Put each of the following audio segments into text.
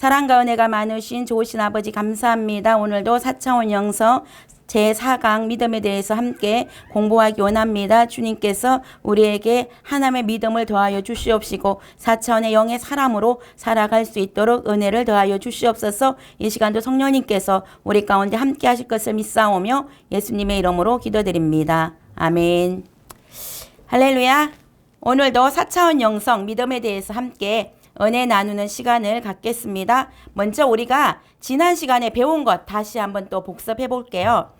사랑과 은혜가 많으신 좋으신 아버지 감사합니다. 오늘도 4차원 영성 제4강 믿음에 대해서 함께 공부하기 원합니다. 주님께서 우리에게 하나님의 믿음을 더하여 주시옵시고 4차원의 영의 사람으로 살아갈 수 있도록 은혜를 더하여 주시옵소서. 이 시간도 성령님께서 우리 가운데 함께 하실 것을 믿사오며 예수님의 이름으로 기도드립니다. 아멘. 할렐루야. 오늘도 4차원 영성 믿음에 대해서 함께 은혜 나누는 시간을 갖겠습니다. 먼저 우리가 지난 시간에 배운 것 다시 한번 또 복습해 볼게요.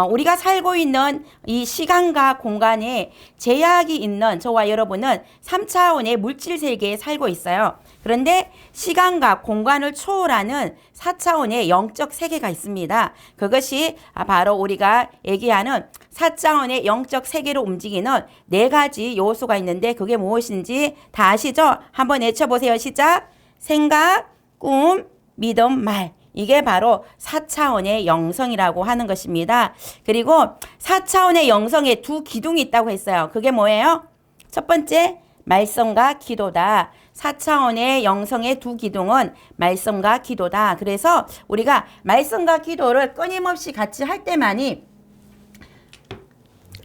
우리가 살고 있는 이 시간과 공간에 제약이 있는 저와 여러분은 3차원의 물질 세계에 살고 있어요. 그런데 시간과 공간을 초월하는 4차원의 영적 세계가 있습니다. 그것이 바로 우리가 얘기하는 4차원의 영적 세계로 움직이는 4가지 요소가 있는데 그게 무엇인지 다 아시죠? 한번 외쳐보세요. 시작! 생각, 꿈, 믿음, 말. 이게 바로 4차원의 영성이라고 하는 것입니다. 그리고 4차원의 영성에 2 기둥이 있다고 했어요. 그게 뭐예요? 첫 번째, 말씀과 기도다. 4차원의 영성의 2 기둥은 말씀과 기도다. 그래서 우리가 말씀과 기도를 끊임없이 같이 할 때만이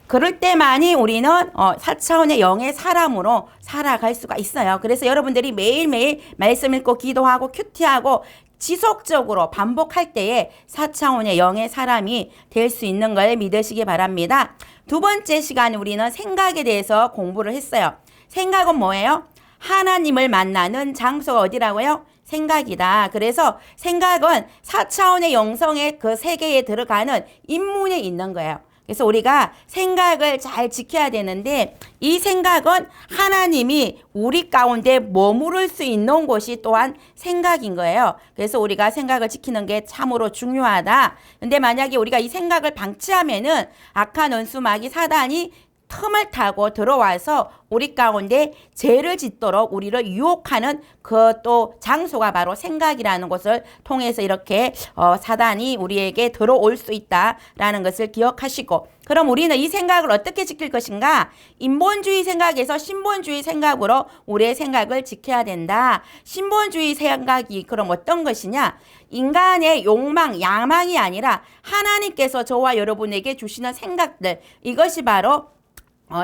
그럴 때만이 우리는 4차원의 영의 사람으로 살아갈 수가 있어요. 그래서 여러분들이 매일매일 말씀 읽고 기도하고 큐티하고 지속적으로 반복할 때에 4차원의 영의 사람이 될 수 있는 걸 믿으시기 바랍니다. 2번째 시간에 우리는 생각에 대해서 공부를 했어요. 생각은 뭐예요? 하나님을 만나는 장소가 어디라고요? 생각이다. 그래서 생각은 4차원의 영성의 그 세계에 들어가는 입문에 있는 거예요. 그래서 우리가 생각을 잘 지켜야 되는데 이 생각은 하나님이 우리 가운데 머무를 수 있는 곳이 또한 생각인 거예요. 그래서 우리가 생각을 지키는 게 참으로 중요하다. 근데 만약에 우리가 이 생각을 방치하면은 악한 원수 마귀 사단이 틈을 타고 들어와서 우리 가운데 죄를 짓도록 우리를 유혹하는 그 또 장소가 바로 생각이라는 것을 통해서 이렇게 사단이 우리에게 들어올 수 있다라는 것을 기억하시고, 그럼 우리는 이 생각을 어떻게 지킬 것인가? 인본주의 생각에서 신본주의 생각으로 우리의 생각을 지켜야 된다. 신본주의 생각이 그럼 어떤 것이냐? 인간의 욕망, 야망이 아니라 하나님께서 저와 여러분에게 주시는 생각들, 이것이 바로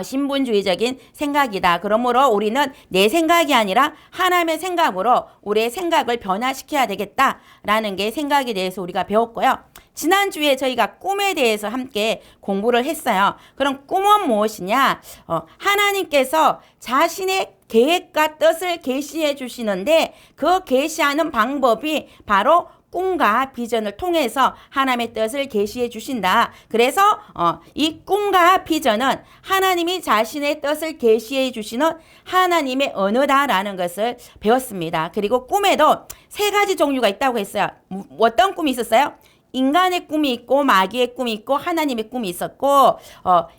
신분주의적인 생각이다. 그러므로 우리는 내 생각이 아니라 하나님의 생각으로 우리의 생각을 변화시켜야 되겠다라는 게 생각에 대해서 우리가 배웠고요. 지난주에 저희가 꿈에 대해서 함께 공부를 했어요. 그럼 꿈은 무엇이냐? 하나님께서 자신의 계획과 뜻을 계시해 주시는데 그 계시하는 방법이 바로 꿈과 비전을 통해서 하나님의 뜻을 계시해 주신다. 그래서 이 꿈과 비전은 하나님이 자신의 뜻을 계시해 주시는 하나님의 언어다라는 것을 배웠습니다. 그리고 꿈에도 3가지 종류가 있다고 했어요. 어떤 꿈이 있었어요? 인간의 꿈이 있고 마귀의 꿈이 있고 하나님의 꿈이 있었고,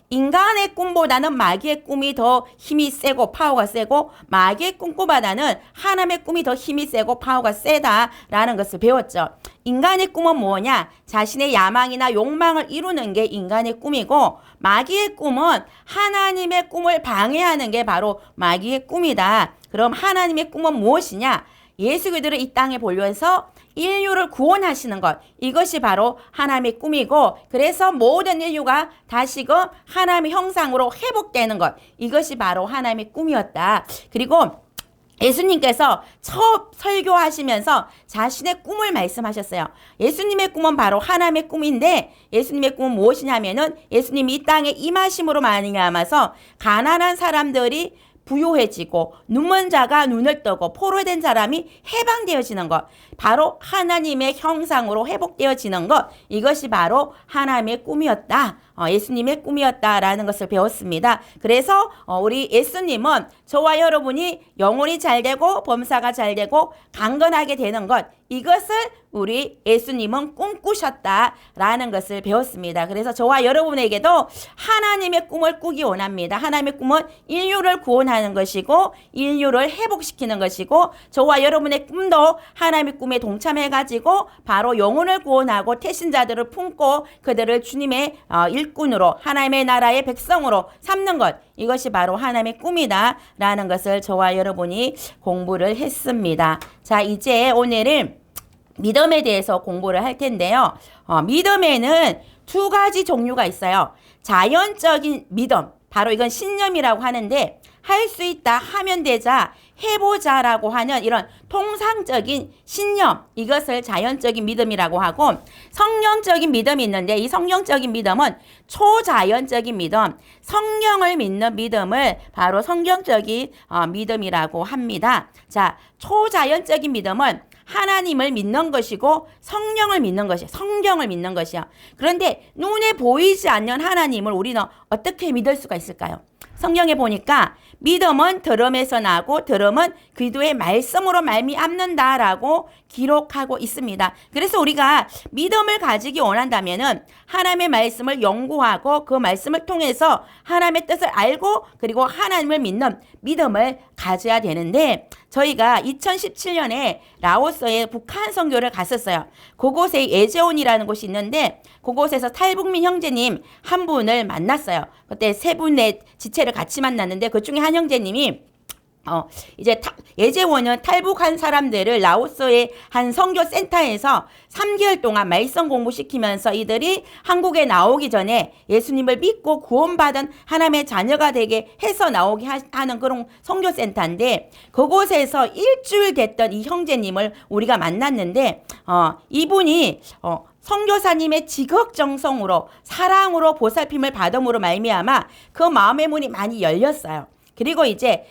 인간의 꿈보다는 마귀의 꿈이 더 힘이 세고 파워가 세고 마귀의 꿈보다는 하나님의 꿈이 더 힘이 세고 파워가 세다라는 것을 배웠죠. 인간의 꿈은 뭐냐? 자신의 야망이나 욕망을 이루는 게 인간의 꿈이고, 마귀의 꿈은 하나님의 꿈을 방해하는 게 바로 마귀의 꿈이다. 그럼 하나님의 꿈은 무엇이냐? 예수 그리스도를 이 땅에 보려서 인류를 구원하시는 것, 이것이 바로 하나님의 꿈이고, 그래서 모든 인류가 다시금 하나님의 형상으로 회복되는 것, 이것이 바로 하나님의 꿈이었다. 그리고 예수님께서 첫 설교하시면서 자신의 꿈을 말씀하셨어요. 예수님의 꿈은 바로 하나님의 꿈인데 예수님의 꿈은 무엇이냐면은 예수님이 이 땅에 임하심으로 말미암아서 가난한 사람들이 부요해지고 눈먼 자가 눈을 뜨고 포로된 사람이 해방되어지는 것, 바로 하나님의 형상으로 회복되어지는 것, 이것이 바로 하나님의 꿈이었다. 예수님의 꿈이었다라는 것을 배웠습니다. 그래서 우리 예수님은 저와 여러분이 영혼이 잘되고 범사가 잘되고 강건하게 되는 것, 이것을 우리 예수님은 꿈꾸셨다라는 것을 배웠습니다. 그래서 저와 여러분에게도 하나님의 꿈을 꾸기 원합니다. 하나님의 꿈은 인류를 구원하는 것이고 인류를 회복시키는 것이고, 저와 여러분의 꿈도 하나님의 꿈에 동참해가지고 바로 영혼을 구원하고 태신자들을 품고 그들을 주님의 일꾼으로 하나님의 나라의 백성으로 삼는 것, 이것이 바로 하나님의 꿈이다라는 것을 저와 여러분이 공부를 했습니다. 자, 이제 오늘은 믿음에 대해서 공부를 할 텐데요. 믿음에는 두 가지 종류가 있어요. 자연적인 믿음, 바로 이건 신념이라고 하는데 할 수 있다, 하면 되자, 해보자라고 하는 이런 통상적인 신념, 이것을 자연적인 믿음이라고 하고, 성령적인 믿음이 있는데 이 성령적인 믿음은 초자연적인 믿음, 성령을 믿는 믿음을 바로 성경적인 믿음이라고 합니다. 자, 초자연적인 믿음은 하나님을 믿는 것이고 성령을 믿는 것이에요. 성경을 믿는 것이요. 그런데 눈에 보이지 않는 하나님을 우리는 어떻게 믿을 수가 있을까요? 성경에 보니까 믿음은 들음에서 나고 들음은 그리스도의 말씀으로 말미암는다라고 기록하고 있습니다. 그래서 우리가 믿음을 가지기 원한다면은 하나님의 말씀을 연구하고 그 말씀을 통해서 하나님의 뜻을 알고 그리고 하나님을 믿는 믿음을 가져야 되는데, 저희가 2017년에 라오스에 북한 선교를 갔었어요. 그곳에 예제온이라는 곳이 있는데 그곳에서 탈북민 형제님 한 분을 만났어요. 그때 세 분의 지체를 같이 만났는데 그 중에 한 형제님이 이제 예제원은 탈북한 사람들을 라오스의 한 선교센터에서 3개월 동안 말씀 공부시키면서 이들이 한국에 나오기 전에 예수님을 믿고 구원받은 하나님의 자녀가 되게 해서 나오게 하는 그런 선교센터인데, 그곳에서 일주일 됐던 이 형제님을 우리가 만났는데 이분이 선교사님의 지극정성으로 사랑으로 보살핌을 받음으로 말미암아 그 마음의 문이 많이 열렸어요. 그리고 이제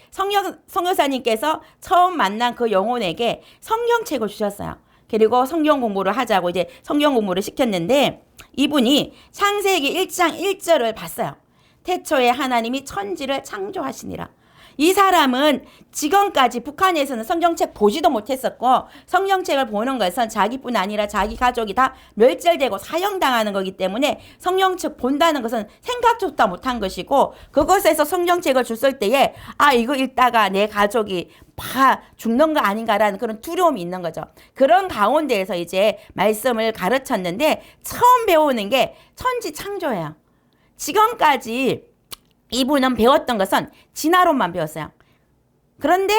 선교사님께서 처음 만난 그 영혼에게 성경책을 주셨어요. 그리고 성경 공부를 하자고 이제 성경 공부를 시켰는데 이분이 창세기 1장 1절을 봤어요. 태초에 하나님이 천지를 창조하시니라. 이 사람은 지금까지 북한에서는 성경책 보지도 못했었고, 성경책을 보는 것은 자기뿐 아니라 자기 가족이 다 멸절되고 사형당하는 거기 때문에 성경책 본다는 것은 생각조차 못한 것이고, 그것에서 성경책을 줬을 때에 이거 읽다가 내 가족이 다 죽는 거 아닌가라는 그런 두려움이 있는 거죠. 그런 가운데에서 이제 말씀을 가르쳤는데 처음 배우는 게 천지 창조예요. 지금까지 이분은 배웠던 것은 진화론만 배웠어요. 그런데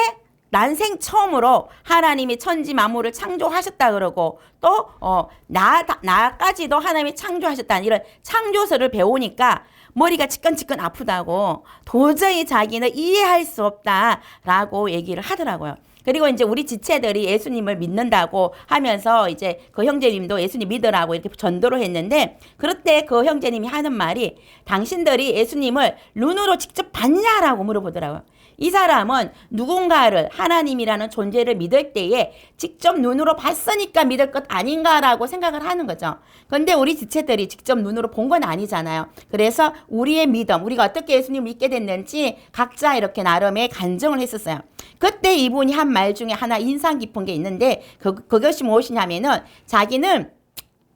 난생 처음으로 하나님이 천지 만물을 창조하셨다 그러고 또 나까지도 하나님이 창조하셨다는 이런 창조설을 배우니까 머리가 지끈지끈 아프다고, 도저히 자기는 이해할 수 없다라고 얘기를 하더라고요. 그리고 이제 우리 지체들이 예수님을 믿는다고 하면서 이제 그 형제님도 예수님 믿으라고 이렇게 전도를 했는데, 그럴 때 그 형제님이 하는 말이 당신들이 예수님을 눈으로 직접 봤냐라고 물어보더라고요. 이 사람은 누군가를, 하나님이라는 존재를 믿을 때에 직접 눈으로 봤으니까 믿을 것 아닌가라고 생각을 하는 거죠. 그런데 우리 지체들이 직접 눈으로 본 건 아니잖아요. 그래서 우리의 믿음, 우리가 어떻게 예수님을 믿게 됐는지 각자 이렇게 나름의 간증을 했었어요. 그때 이분이 한 말 중에 하나 인상 깊은 게 있는데 그것이 무엇이냐면은, 자기는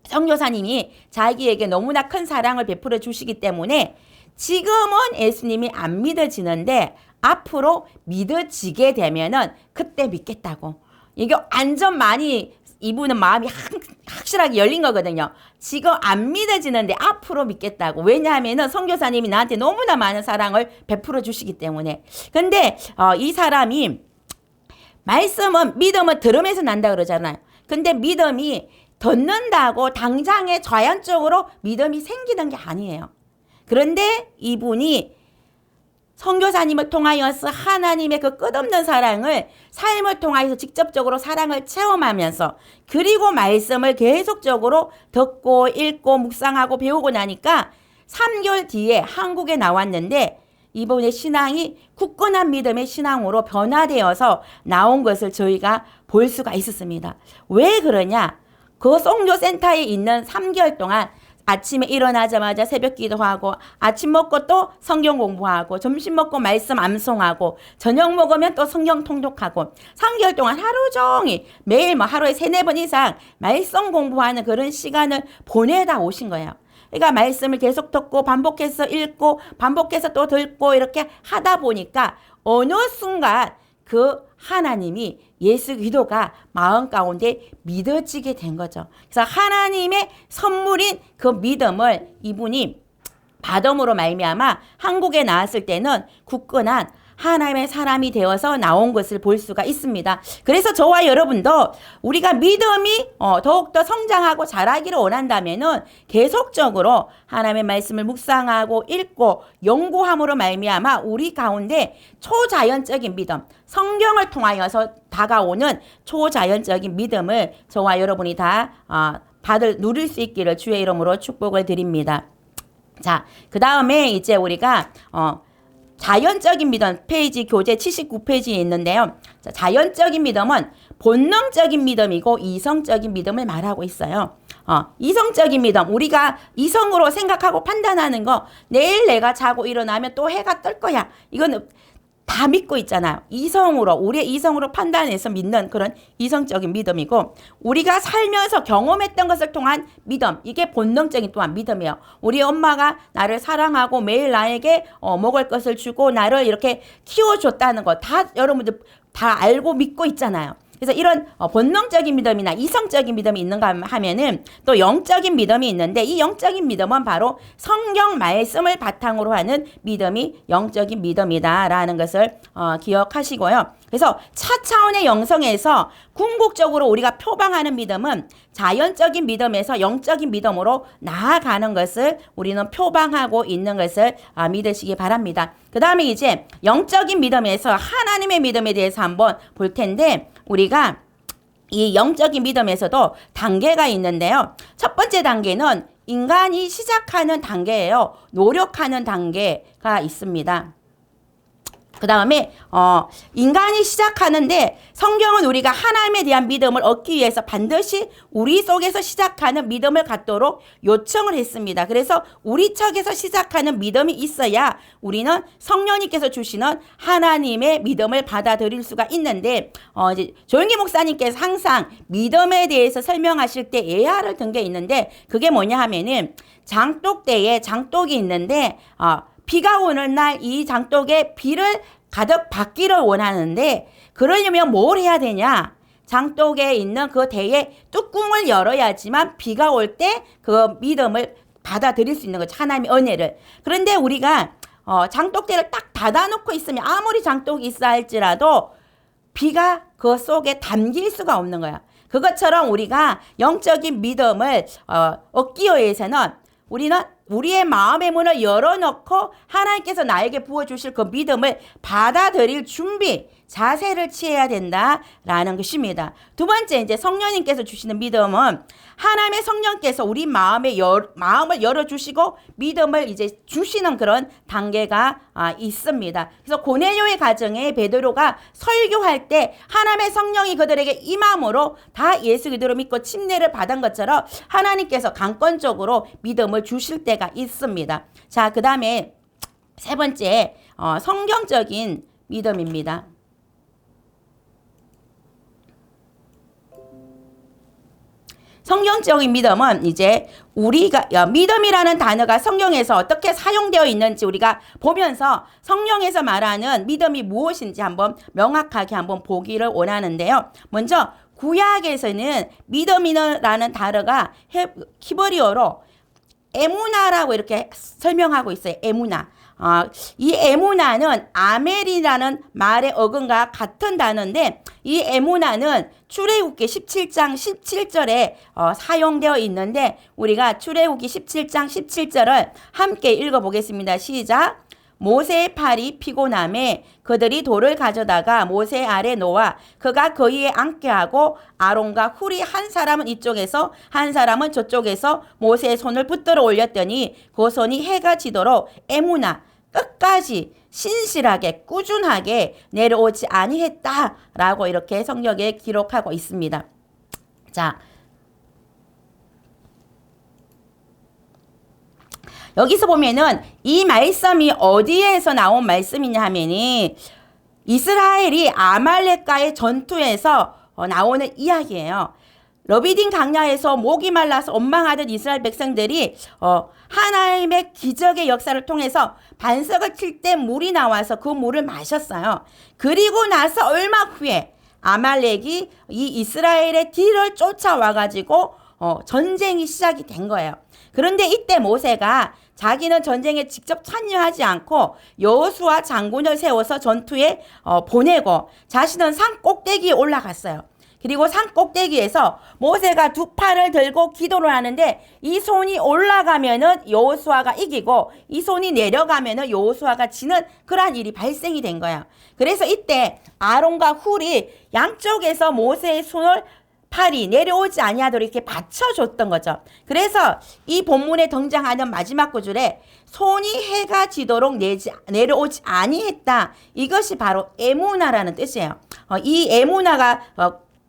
선교사님이 자기에게 너무나 큰 사랑을 베풀어 주시기 때문에 지금은 예수님이 안 믿어지는데 앞으로 믿어지게 되면은 그때 믿겠다고. 이게 완전 많이 이분은 마음이 확실하게 열린 거거든요. 지금 안 믿어지는데 앞으로 믿겠다고. 왜냐하면은 선교사님이 나한테 너무나 많은 사랑을 베풀어 주시기 때문에. 근데 이 사람이 말씀은, 믿음은 들음에서 난다 그러잖아요. 근데 믿음이 듣는다고 당장에 자연적으로 믿음이 생기는 게 아니에요. 그런데 이분이 선교사님을 통하여서 하나님의 그 끝없는 사랑을 삶을 통하여서 직접적으로 사랑을 체험하면서, 그리고 말씀을 계속적으로 듣고 읽고 묵상하고 배우고 나니까 3개월 뒤에 한국에 나왔는데 이분의 신앙이 굳건한 믿음의 신앙으로 변화되어서 나온 것을 저희가 볼 수가 있었습니다. 왜 그러냐? 그 선교센터에 있는 3개월 동안 아침에 일어나자마자 새벽 기도하고, 아침 먹고 또 성경 공부하고, 점심 먹고 말씀 암송하고, 저녁 먹으면 또 성경 통독하고, 3개월 동안 하루 종일 매일 하루에 3-4번 이상 말씀 공부하는 그런 시간을 보내다 오신 거예요. 그러니까 말씀을 계속 듣고 반복해서 읽고 반복해서 또 듣고 이렇게 하다 보니까 어느 순간 그 하나님이, 예수 그리스도가 마음 가운데 믿어지게 된 거죠. 그래서 하나님의 선물인 그 믿음을 이분이 받음으로 말미암아 한국에 나왔을 때는 굳건한 하나님의 사람이 되어서 나온 것을 볼 수가 있습니다. 그래서 저와 여러분도 우리가 믿음이 더욱더 성장하고 자라기를 원한다면은 계속적으로 하나님의 말씀을 묵상하고 읽고 연구함으로 말미암아 우리 가운데 초자연적인 믿음, 성경을 통하여서 다가오는 초자연적인 믿음을 저와 여러분이 다 누릴 수 있기를 주의 이름으로 축복을 드립니다. 자, 그 다음에 이제 우리가 자연적인 믿음 페이지 교재 79페이지에 있는데요. 자, 자연적인 믿음은 본능적인 믿음이고 이성적인 믿음을 말하고 있어요. 이성적인 믿음, 우리가 이성으로 생각하고 판단하는 거, 내일 내가 자고 일어나면 또 해가 뜰 거야. 이거는 다 믿고 있잖아요. 이성으로, 우리의 이성으로 판단해서 믿는 그런 이성적인 믿음이고, 우리가 살면서 경험했던 것을 통한 믿음, 이게 본능적인 또한 믿음이에요. 우리 엄마가 나를 사랑하고 매일 나에게 먹을 것을 주고 나를 이렇게 키워줬다는 거 다 여러분들 다 알고 믿고 있잖아요. 그래서 이런 본능적인 믿음이나 이성적인 믿음이 있는가 하면은 또 영적인 믿음이 있는데, 이 영적인 믿음은 바로 성경 말씀을 바탕으로 하는 믿음이 영적인 믿음이다라는 것을 기억하시고요. 그래서 차차원의 영성에서 궁극적으로 우리가 표방하는 믿음은 자연적인 믿음에서 영적인 믿음으로 나아가는 것을 우리는 표방하고 있는 것을 믿으시기 바랍니다. 그 다음에 이제 영적인 믿음에서 하나님의 믿음에 대해서 한번 볼 텐데, 우리가 이 영적인 믿음에서도 단계가 있는데요. 첫 번째 단계는 인간이 시작하는 단계예요. 노력하는 단계가 있습니다. 그 다음에 인간이 시작하는데, 성경은 우리가 하나님에 대한 믿음을 얻기 위해서 반드시 우리 속에서 시작하는 믿음을 갖도록 요청을 했습니다. 그래서 우리 척에서 시작하는 믿음이 있어야 우리는 성령님께서 주시는 하나님의 믿음을 받아들일 수가 있는데, 이제 조영기 목사님께서 항상 믿음에 대해서 설명하실 때 예화를 든 게 있는데, 그게 뭐냐 하면은 장독대에 장독이 있는데 비가 오는 날 이 장독에 비를 가득 받기를 원하는데, 그러려면 뭘 해야 되냐? 장독에 있는 그 대에 뚜껑을 열어야지만 비가 올 때 그 믿음을 받아들일 수 있는 거죠. 하나님의 은혜를. 그런데 우리가 장독대를 딱 닫아놓고 있으면 아무리 장독이 있어 할지라도 비가 그 속에 담길 수가 없는 거야. 그것처럼 우리가 영적인 믿음을 얻기 위해서는 우리는 우리의 마음의 문을 열어놓고 하나님께서 나에게 부어주실 그 믿음을 받아들일 준비, 자세를 취해야 된다라는 것입니다. 두 번째, 이제 성령님께서 주시는 믿음은 하나님의 성령께서 우리 마음을 열어주시고 믿음을 이제 주시는 그런 단계가 있습니다. 그래서 고넬료의 가정에 베드로가 설교할 때 하나님의 성령이 그들에게 임함으로 다 예수 그리스도를 믿고 침례를 받은 것처럼 하나님께서 강권적으로 믿음을 주실 때가 있습니다. 자, 그 다음에 세 번째, 성경적인 믿음입니다. 성경적인 믿음은 이제 우리가 믿음이라는 단어가 성경에서 어떻게 사용되어 있는지 우리가 보면서 성경에서 말하는 믿음이 무엇인지 한번 명확하게 한번 보기를 원하는데요. 먼저 구약에서는 믿음이라는 단어가 히브리어로 에무나라고 이렇게 설명하고 있어요. 에무나. 이 에무나는 아멜이라는 말의 어근과 같은 단어인데, 이 에무나는 출애굽기 17장 17절에 사용되어 있는데, 우리가 출애굽기 17장 17절을 함께 읽어보겠습니다. 시작. 모세의 팔이 피곤함에 그들이 돌을 가져다가 모세 아래 놓아 그가 그 위에 앉게 하고 아론과 훌이 한 사람은 이쪽에서 한 사람은 저쪽에서 모세의 손을 붙들어 올렸더니 그 손이 해가 지도록 에무나 끝까지 신실하게 꾸준하게 내려오지 아니했다라고 이렇게 성경에 기록하고 있습니다. 자, 여기서 보면은 이 말씀이 어디에서 나온 말씀이냐 하면은 이스라엘이 아말렉과의 전투에서 나오는 이야기예요. 러비딘 강야에서 목이 말라서 원망하던 이스라엘 백성들이 하나님의 기적의 역사를 통해서 반석을 칠 때 물이 나와서 그 물을 마셨어요. 그리고 나서 얼마 후에 아말렉이 이 이스라엘의 뒤를 쫓아와가지고 전쟁이 시작이 된 거예요. 그런데 이때 모세가 자기는 전쟁에 직접 참여하지 않고 여호수아 장군을 세워서 전투에 보내고 자신은 산 꼭대기에 올라갔어요. 그리고 산 꼭대기에서 모세가 두 팔을 들고 기도를 하는데 이 손이 올라가면은 여호수아가 이기고 이 손이 내려가면은 여호수아가 지는 그러한 일이 발생이 된 거야. 그래서 이때 아론과 훌이 양쪽에서 모세의 손을 팔이 내려오지 아니하도록 이렇게 받쳐줬던 거죠. 그래서 이 본문에 등장하는 마지막 구절에 손이 해가 지도록 내려오지 아니했다. 이것이 바로 에무나라는 뜻이에요. 이 에무나가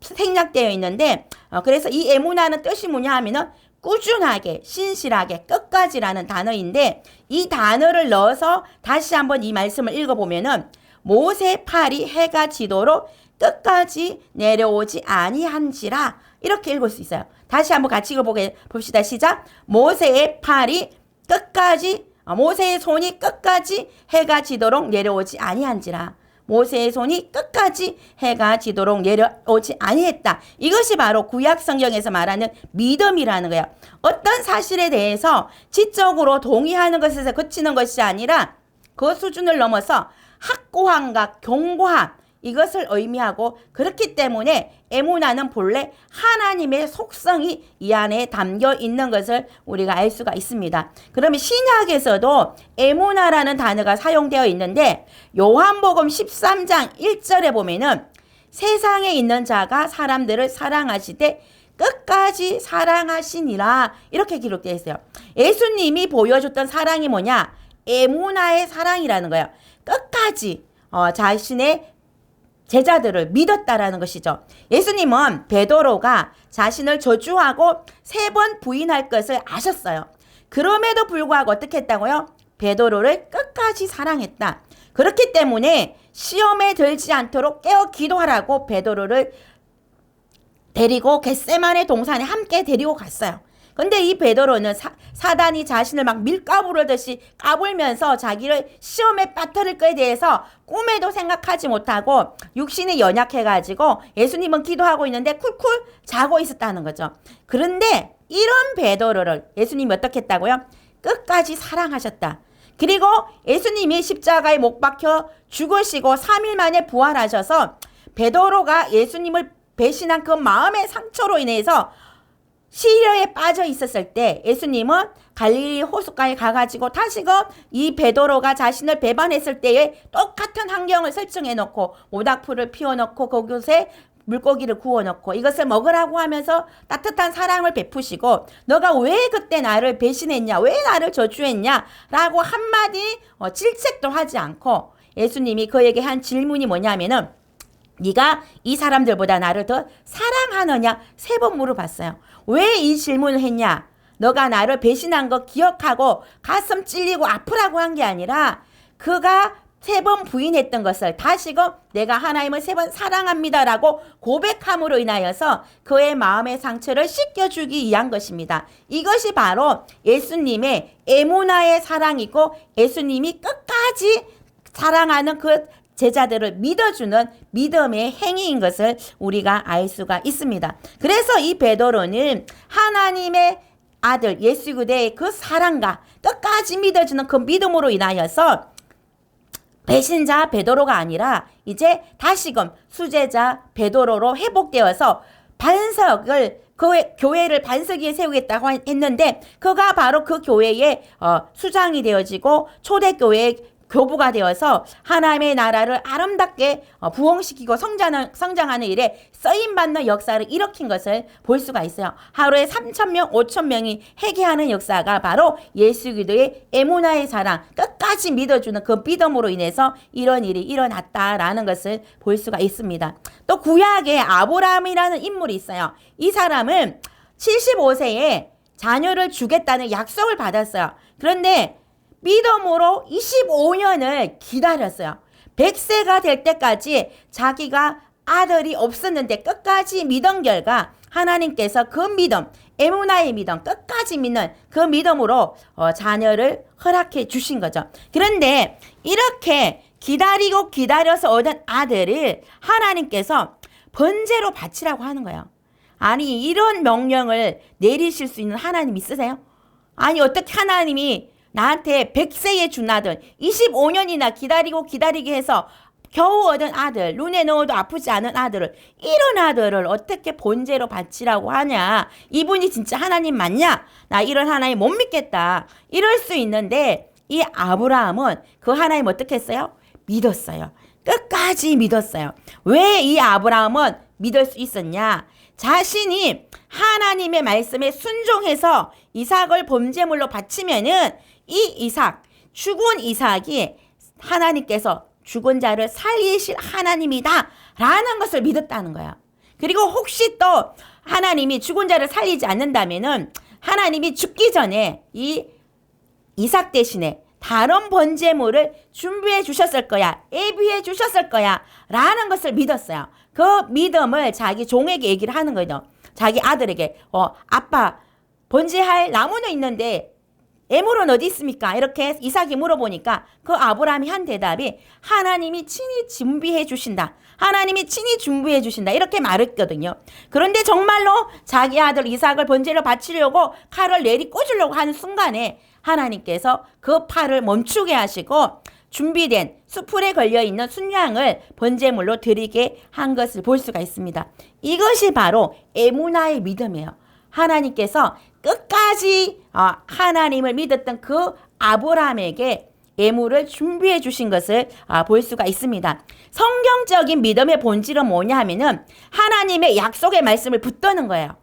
생략되어 있는데 그래서 이 에무나는 뜻이 뭐냐 하면은 꾸준하게, 신실하게, 끝까지라는 단어인데 이 단어를 넣어서 다시 한번 이 말씀을 읽어보면은 모세 팔이 해가 지도록 끝까지 내려오지 아니한지라 이렇게 읽을 수 있어요. 다시 한번 같이 읽어봅시다. 시작. 모세의 팔이 끝까지 모세의 손이 끝까지 해가 지도록 내려오지 아니한지라. 모세의 손이 끝까지 해가 지도록 내려오지 아니했다. 이것이 바로 구약 성경에서 말하는 믿음이라는 거예요. 어떤 사실에 대해서 지적으로 동의하는 것에서 그치는 것이 아니라 그 수준을 넘어서 확고함과 견고함 이것을 의미하고 그렇기 때문에 에무나는 본래 하나님의 속성이 이 안에 담겨 있는 것을 우리가 알 수가 있습니다. 그러면 신약에서도 에무나라는 단어가 사용되어 있는데 요한복음 13장 1절에 보면은 세상에 있는 자가 사람들을 사랑하시되 끝까지 사랑하시니라 이렇게 기록되어 있어요. 예수님이 보여줬던 사랑이 뭐냐? 에무나의 사랑이라는 거예요. 끝까지 자신의 제자들을 믿었다라는 것이죠. 예수님은 베드로가 자신을 저주하고 3번 부인할 것을 아셨어요. 그럼에도 불구하고 어떻게 했다고요? 베드로를 끝까지 사랑했다. 그렇기 때문에 시험에 들지 않도록 깨어 기도하라고 베드로를 데리고 겟세마네 동산에 함께 데리고 갔어요. 근데 이 베드로는 사단이 자신을 막 밀가부르듯이 까불면서 자기를 시험에 빠뜨릴 것에 대해서 꿈에도 생각하지 못하고 육신이 연약해가지고 예수님은 기도하고 있는데 쿨쿨 자고 있었다는 거죠. 그런데 이런 베드로를 예수님이 어떻게 했다고요? 끝까지 사랑하셨다. 그리고 예수님이 십자가에 못 박혀 죽으시고 3일 만에 부활하셔서 베드로가 예수님을 배신한 그 마음의 상처로 인해서 시려에 빠져 있었을 때 예수님은 갈릴리 호숫가에 가가지고 다시금 이 베드로가 자신을 배반했을 때에 똑같은 환경을 설정해 놓고 모닥불을 피워놓고 그곳에 물고기를 구워놓고 이것을 먹으라고 하면서 따뜻한 사랑을 베푸시고 너가 왜 그때 나를 배신했냐, 왜 나를 저주했냐 라고 한마디 질책도 하지 않고 예수님이 그에게 한 질문이 뭐냐면은 네가 이 사람들보다 나를 더 사랑하느냐 3번 물어봤어요. 왜 이 질문을 했냐? 너가 나를 배신한 거 기억하고 가슴 찔리고 아프라고 한 게 아니라 그가 3번 부인했던 것을 다시금 내가 하나님을 3번 사랑합니다라고 고백함으로 인하여서 그의 마음의 상처를 씻겨주기 위한 것입니다. 이것이 바로 예수님의 에무나의 사랑이고 예수님이 끝까지 사랑하는 그 제자들을 믿어주는 믿음의 행위인 것을 우리가 알 수가 있습니다. 그래서 이 베드로는 하나님의 아들 예수 그대의 그 사랑과 끝까지 믿어주는 그 믿음으로 인하여서 배신자 베드로가 아니라 이제 다시금 수제자 베드로로 회복되어서 반석을 교회를 반석 위에 세우겠다고 했는데 그가 바로 그 교회의 수장이 되어지고 초대교회의 교부가 되어서 하나님의 나라를 아름답게 부흥시키고 성장하는 일에 쓰임받는 역사를 일으킨 것을 볼 수가 있어요. 하루에 3,000명, 5,000명이 회개하는 역사가 바로 예수 그리스도의 에무나의 사랑, 끝까지 믿어주는 그 믿음으로 인해서 이런 일이 일어났다라는 것을 볼 수가 있습니다. 또 구약에 아브라함이라는 인물이 있어요. 이 사람은 75세에 자녀를 주겠다는 약속을 받았어요. 그런데 믿음으로 25년을 기다렸어요. 100세가 될 때까지 자기가 아들이 없었는데 끝까지 믿은 결과 하나님께서 그 믿음, 에무나의 믿음, 끝까지 믿는 그 믿음으로 자녀를 허락해 주신 거죠. 그런데 이렇게 기다리고 기다려서 얻은 아들을 하나님께서 번제로 바치라고 하는 거예요. 아니 이런 명령을 내리실 수 있는 하나님 있으세요? 아니 어떻게 하나님이 나한테 100세에 준 아들, 25년이나 기다리게 해서 겨우 얻은 아들, 눈에 넣어도 아프지 않은 아들을, 이런 아들을 어떻게 본죄로 바치라고 하냐? 이분이 진짜 하나님 맞냐? 나 이런 하나님 못 믿겠다. 이럴 수 있는데 이 아브라함은 그 하나님 어떻게 했어요? 믿었어요. 끝까지 믿었어요. 왜 이 아브라함은 믿을 수 있었냐? 자신이 하나님의 말씀에 순종해서 이삭을 번제물로 바치면은 이 이삭, 죽은 이삭이 하나님께서 죽은 자를 살리실 하나님이다 라는 것을 믿었다는 거야. 그리고 혹시 또 하나님이 죽은 자를 살리지 않는다면은 하나님이 죽기 전에 이 이삭 대신에 다른 번제물을 준비해 주셨을 거야. 예비해 주셨을 거야. 라는 것을 믿었어요. 그 믿음을 자기 종에게 얘기를 하는 거죠. 자기 아들에게 아빠 번제할 나무는 있는데 예물은 어디 있습니까? 이렇게 이삭이 물어보니까 그 아브라함이 한 대답이 하나님이 친히 준비해 주신다. 하나님이 친히 준비해 주신다. 이렇게 말했거든요. 그런데 정말로 자기 아들 이삭을 번제로 바치려고 칼을 내리꽂으려고 하는 순간에 하나님께서 그 팔을 멈추게 하시고 준비된 수풀에 걸려있는 순양을 번제물로 드리게 한 것을 볼 수가 있습니다. 이것이 바로 에무나의 믿음이에요. 하나님께서 끝까지 하나님을 믿었던 그 아브라함에게 예물을 준비해 주신 것을 볼 수가 있습니다. 성경적인 믿음의 본질은 뭐냐 하면은 하나님의 약속의 말씀을 붙드는 거예요.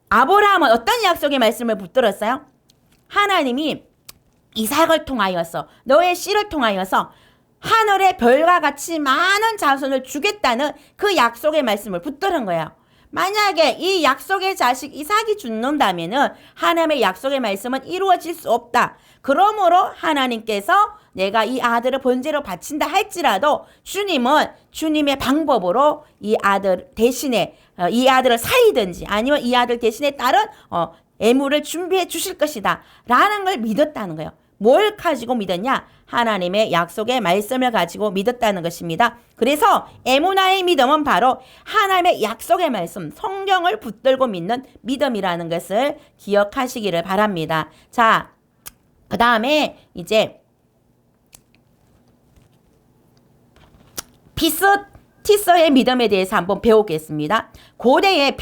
아브라함은 어떤 약속의 말씀을 붙들었어요? 하나님이 이삭을 통하여서 너의 씨를 통하여서 하늘의 별과 같이 많은 자손을 주겠다는 그 약속의 말씀을 붙드는 거예요. 만약에 이 약속의 자식 이삭이 죽는다면은 하나님의 약속의 말씀은 이루어질 수 없다. 그러므로 하나님께서 내가 이 아들을 번제로 바친다 할지라도 주님은 주님의 방법으로 이 아들 대신에 이 아들을 살리든지 아니면 이 아들 대신에 다른 예물을 준비해 주실 것이다 라는 걸 믿었다는 거예요. 뭘 가지고 믿었냐? 하나님의 약속의 말씀을 가지고 믿었다는 것입니다. 그래서 에무나의 믿음은 바로 하나님의 약속의 말씀, 성경을 붙들고 믿는 믿음이라는 것을 기억하시기를 바랍니다. 자, 그 다음에 이제 피스티스의 믿음에 대해서 한번 배우겠습니다. 고대의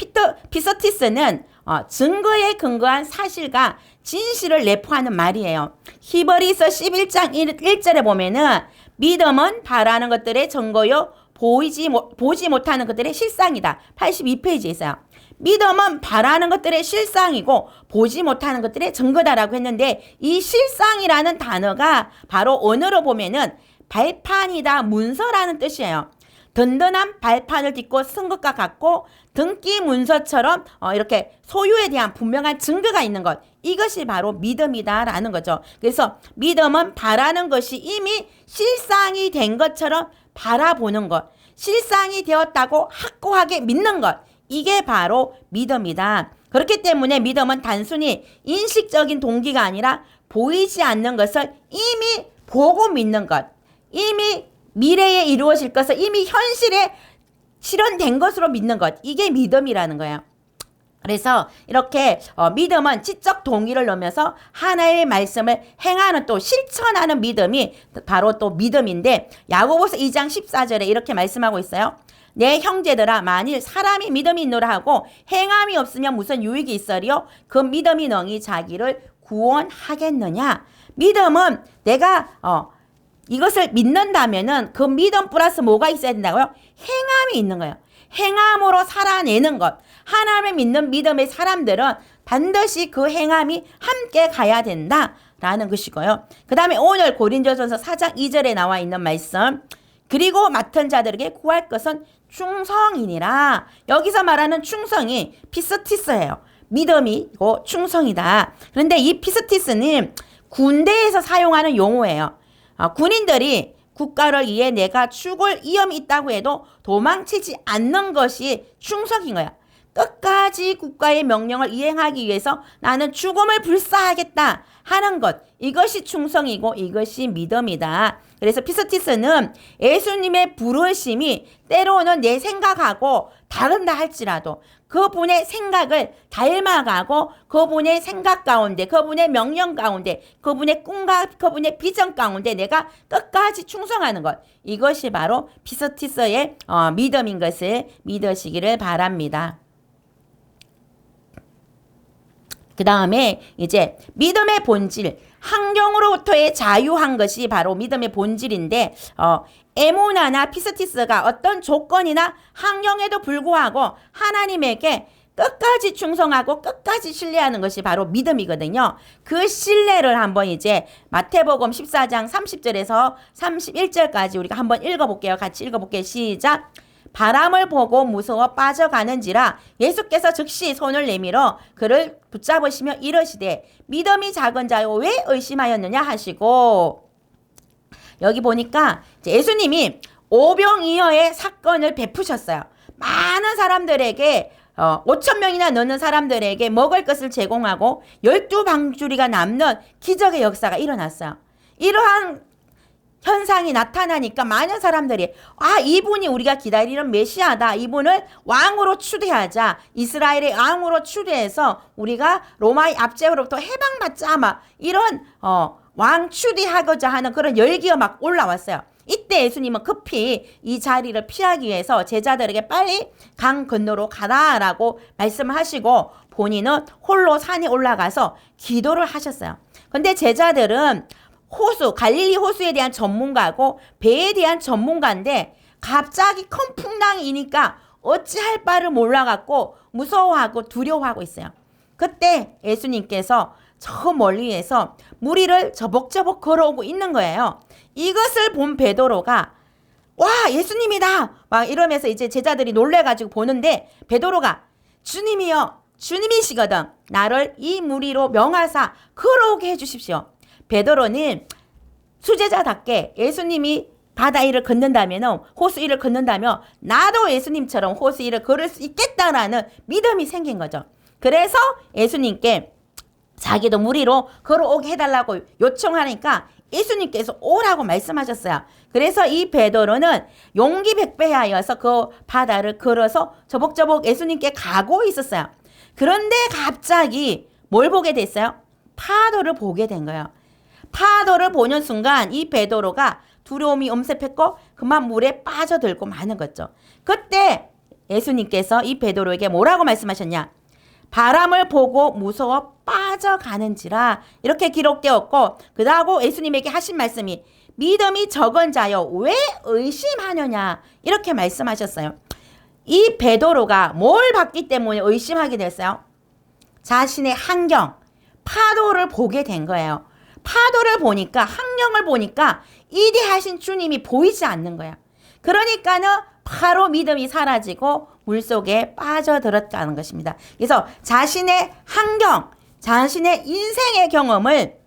피스티스는 증거에 근거한 사실과 진실을 내포하는 말이에요. 히브리서 11장 1절에 보면은 믿음은 바라는 것들의 증거요 보지 못하는 것들의 실상이다. 82페이지에 있어요. 믿음은 바라는 것들의 실상이고 보지 못하는 것들의 증거다라고 했는데 이 실상이라는 단어가 바로 언어로 보면은 발판이다, 문서라는 뜻이에요. 든든한 발판을 딛고 쓴 것과 같고 등기 문서처럼 이렇게 소유에 대한 분명한 증거가 있는 것, 이것이 바로 믿음이다라는 거죠. 그래서 믿음은 바라는 것이 이미 실상이 된 것처럼 바라보는 것, 실상이 되었다고 확고하게 믿는 것, 이게 바로 믿음이다. 그렇기 때문에 믿음은 단순히 인식적인 동기가 아니라 보이지 않는 것을 이미 보고 믿는 것, 이미 미래에 이루어질 것을 이미 현실에 실현된 것으로 믿는 것, 이게 믿음이라는 거예요. 그래서 이렇게 믿음은 지적 동의를 넘어서 하나님의 말씀을 행하는 또 실천하는 믿음이 바로 또 믿음인데 야고보서 2장 14절에 이렇게 말씀하고 있어요. 내 형제들아 만일 사람이 믿음이 있노라 하고 행함이 없으면 무슨 유익이 있으리요? 그 믿음이 능히 자기를 구원하겠느냐? 믿음은 내가 이것을 믿는다면은 그 믿음 플러스 뭐가 있어야 된다고요? 행함이 있는 거예요. 행함으로 살아내는 것. 하나님을 믿는 믿음의 사람들은 반드시 그 행함이 함께 가야 된다라는 것이고요. 그 다음에 오늘 고린도전서 4장 2절에 나와 있는 말씀. 그리고 맡은 자들에게 구할 것은 충성이니라. 여기서 말하는 충성이 피스티스예요. 믿음이고 충성이다. 그런데 이 피스티스는 군대에서 사용하는 용어예요. 군인들이 국가를 위해 내가 죽을 위험이 있다고 해도 도망치지 않는 것이 충성인 거야. 끝까지 국가의 명령을 이행하기 위해서 나는 죽음을 불사하겠다 하는 것, 이것이 충성이고 이것이 믿음이다. 그래서 피스티스는 예수님의 부르심이 때로는 내 생각하고 다른다 할지라도 그분의 생각을 닮아가고 그분의 생각 가운데, 그분의 명령 가운데, 그분의 꿈과 그분의 비전 가운데 내가 끝까지 충성하는 것. 이것이 바로 피스티스의 믿음인 것을 믿으시기를 바랍니다. 그 다음에 이제 믿음의 본질, 환경으로부터의 자유한 것이 바로 믿음의 본질인데 에모나나 피스티스가 어떤 조건이나 환경에도 불구하고 하나님에게 끝까지 충성하고 끝까지 신뢰하는 것이 바로 믿음이거든요. 그 신뢰를 한번 이제 마태복음 14장 30절에서 31절까지 우리가 한번 읽어볼게요. 같이 읽어볼게요. 시작. 바람을 보고 무서워 빠져가는지라 예수께서 즉시 손을 내밀어 그를 붙잡으시며 이르시되 믿음이 작은 자여 왜 의심하였느냐 하시고, 여기 보니까 예수님이 오병이어의 사건을 베푸셨어요. 많은 사람들에게 5,000명이나 넘는 사람들에게 먹을 것을 제공하고 12방주리가 남는 기적의 역사가 일어났어요. 이러한 현상이 나타나니까 많은 사람들이 이분이 우리가 기다리는 메시아다. 이분을 왕으로 추대하자. 이스라엘의 왕으로 추대해서 우리가 로마의 압제로부터 해방받자. 막 이런 왕 추대하고자 하는 그런 열기가 막 올라왔어요. 이때 예수님은 급히 이 자리를 피하기 위해서 제자들에게 빨리 강 건너로 가라라고 말씀하시고 본인은 홀로 산에 올라가서 기도를 하셨어요. 근데 제자들은 갈릴리 호수에 대한 전문가고 배에 대한 전문가인데 갑자기 큰 풍랑이 이니까 어찌할 바를 몰라갖고 무서워하고 두려워하고 있어요. 그때 예수님께서 저 멀리에서 물 위를 저벅저벅 걸어오고 있는 거예요. 이것을 본 베드로가 와, 예수님이다 막 이러면서 이제 제자들이 놀래가지고 보는데 베드로가 주님이여, 주님이시거든 나를 이 물 위로 명하사 걸어오게 해주십시오. 베드로는 수제자답게 예수님이 바다 위를 걷는다면, 호수 위를 걷는다면 나도 예수님처럼 호수 위를 걸을 수 있겠다라는 믿음이 생긴 거죠. 그래서 예수님께 자기도 물 위로 걸어오게 해달라고 요청하니까 예수님께서 오라고 말씀하셨어요. 그래서 이 베드로는 용기 백배하여서 그 바다를 걸어서 저벅저벅 예수님께 가고 있었어요. 그런데 갑자기 뭘 보게 됐어요? 파도를 보게 된 거예요. 파도를 보는 순간 이 베드로가 두려움이 엄습했고 그만 물에 빠져들고 마는 거죠. 그때 예수님께서 이 베드로에게 뭐라고 말씀하셨냐? 바람을 보고 무서워 빠져가는지라 이렇게 기록되었고, 그다음에 예수님에게 하신 말씀이 믿음이 적은 자여 왜 의심하느냐 이렇게 말씀하셨어요. 이 베드로가 뭘 봤기 때문에 의심하게 됐어요? 자신의 환경, 파도를 보게 된 거예요. 파도를 보니까, 환경을 보니까 이대하신 주님이 보이지 않는 거야. 그러니까는 바로 믿음이 사라지고 물속에 빠져들었다는 것입니다. 그래서 자신의 환경, 자신의 인생의 경험을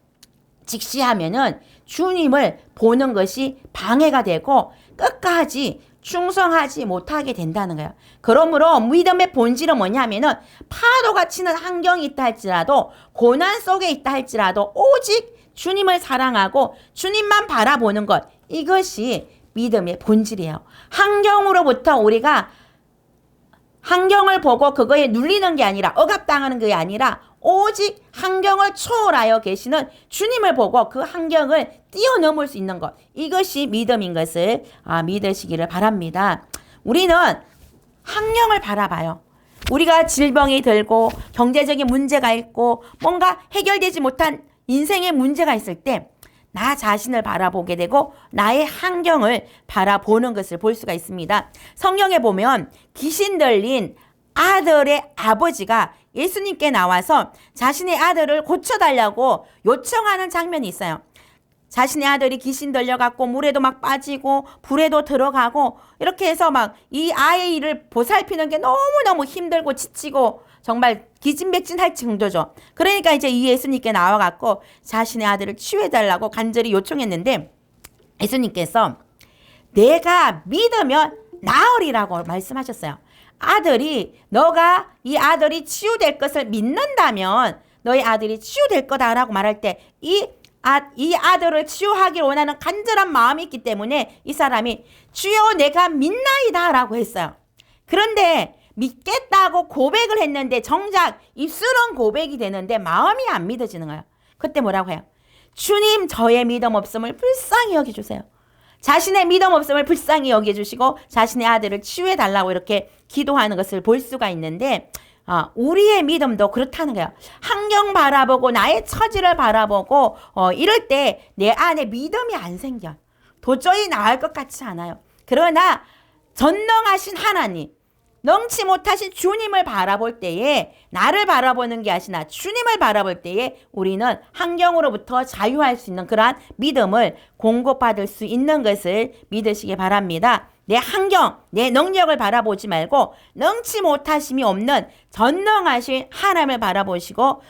직시하면은 주님을 보는 것이 방해가 되고 끝까지 충성하지 못하게 된다는 거예요. 그러므로 믿음의 본질은 뭐냐면은 파도가 치는 환경이 있다 할지라도, 고난 속에 있다 할지라도 오직 주님을 사랑하고 주님만 바라보는 것, 이것이 믿음의 본질이에요. 환경으로부터 우리가 환경을 보고 그거에 눌리는 게 아니라, 억압당하는 게 아니라 오직 환경을 초월하여 계시는 주님을 보고 그 환경을 뛰어넘을 수 있는 것, 이것이 믿음인 것을 믿으시기를 바랍니다. 우리는 환경을 바라봐요. 우리가 질병이 들고 경제적인 문제가 있고 뭔가 해결되지 못한 인생의 문제가 있을 때 나 자신을 바라보게 되고 나의 환경을 바라보는 것을 볼 수가 있습니다. 성경에 보면 귀신 들린 아들의 아버지가 예수님께 나와서 자신의 아들을 고쳐달라고 요청하는 장면이 있어요. 자신의 아들이 귀신 들려갖고 물에도 막 빠지고 불에도 들어가고 이렇게 해서 막 이 아이를 보살피는 게 너무너무 힘들고 지치고 정말 기진맥진할 정도죠. 그러니까 이제 이 예수님께 나와갖고 자신의 아들을 치유해달라고 간절히 요청했는데 예수님께서 내가 믿으면 나으리라고 말씀하셨어요. 너가 이 아들이 치유될 것을 믿는다면 너의 아들이 치유될 거다라고 말할 때 이 아들을 치유하길 원하는 간절한 마음이 있기 때문에 이 사람이 주여 내가 믿나이다 라고 했어요. 그런데 믿겠다고 고백을 했는데 정작 입술은 고백이 되는데 마음이 안 믿어지는 거예요. 그때 뭐라고 해요? 주님, 저의 믿음 없음을 불쌍히 여겨주세요. 자신의 믿음 없음을 불쌍히 여겨주시고 자신의 아들을 치유해 달라고 이렇게 기도하는 것을 볼 수가 있는데, 우리의 믿음도 그렇다는 거예요. 환경 바라보고 나의 처지를 바라보고 이럴 때 내 안에 믿음이 안 생겨. 도저히 나을 것 같지 않아요. 그러나 전능하신 하나님, 능치 못하신 주님을 바라볼 때에, 나를 바라보는 게 아니라 주님을 바라볼 때에 우리는 환경으로부터 자유할 수 있는 그러한 믿음을 공급받을 수 있는 것을 믿으시기 바랍니다. 내 환경, 내 능력을 바라보지 말고 능치 못하심이 없는 전능하신 하나님을 바라보시고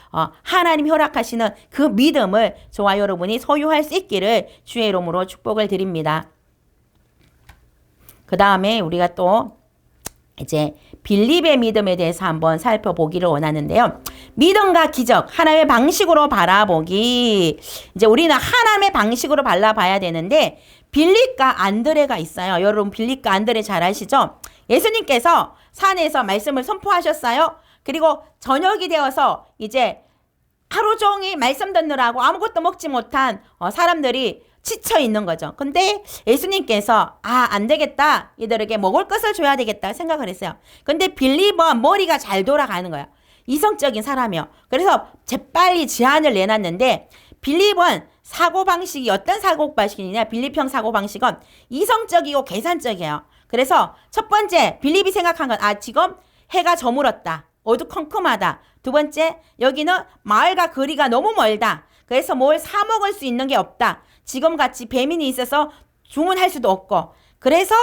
하나님 허락하시는 그 믿음을 저와 여러분이 소유할 수 있기를 주의 이름으로 축복을 드립니다. 그 다음에 우리가 또 이제 빌립의 믿음에 대해서 한번 살펴보기를 원하는데요. 믿음과 기적, 하나님의 방식으로 바라보기. 이제 우리는 하나님의 방식으로 바라봐야 되는데 빌립과 안드레가 있어요. 여러분 빌립과 안드레 잘 아시죠? 예수님께서 산에서 말씀을 선포하셨어요. 그리고 저녁이 되어서 이제 하루 종일 말씀 듣느라고 아무것도 먹지 못한 사람들이 지쳐 있는 거죠. 근데 예수님께서 안 되겠다. 이들에게 먹을 것을 줘야 되겠다 생각을 했어요. 근데 빌립은 머리가 잘 돌아가는 거예요. 이성적인 사람이요. 그래서 재빨리 제안을 내놨는데 빌립은 사고방식이 어떤 사고방식이냐? 빌립형 사고방식은 이성적이고 계산적이에요. 그래서 첫 번째 빌립이 생각한 건 지금 해가 저물었다. 어두컴컴하다. 두 번째, 여기는 마을과 거리가 너무 멀다. 그래서 뭘 사 먹을 수 있는 게 없다. 지금같이 배민이 있어서 주문할 수도 없고. 그래서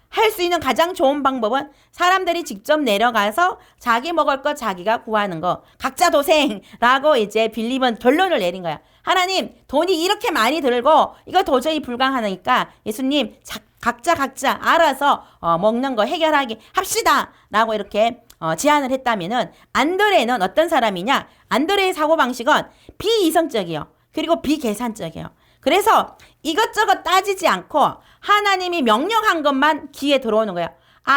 할 수 있는 가장 좋은 방법은 사람들이 직접 내려가서 자기 먹을 거 자기가 구하는 거. 각자 도생라고 이제 빌립은 결론을 내린 거야. 하나님, 돈이 이렇게 많이 들고 이거 도저히 불가하니까 예수님 각자 알아서 먹는 거 해결하게 합시다. 라고 이렇게 제안을 했다면은 안드레는 어떤 사람이냐? 안드레의 사고방식은 비이성적이요. 그리고 비계산적이에요. 그래서 이것저것 따지지 않고 하나님이 명령한 것만 귀에 들어오는 거예요.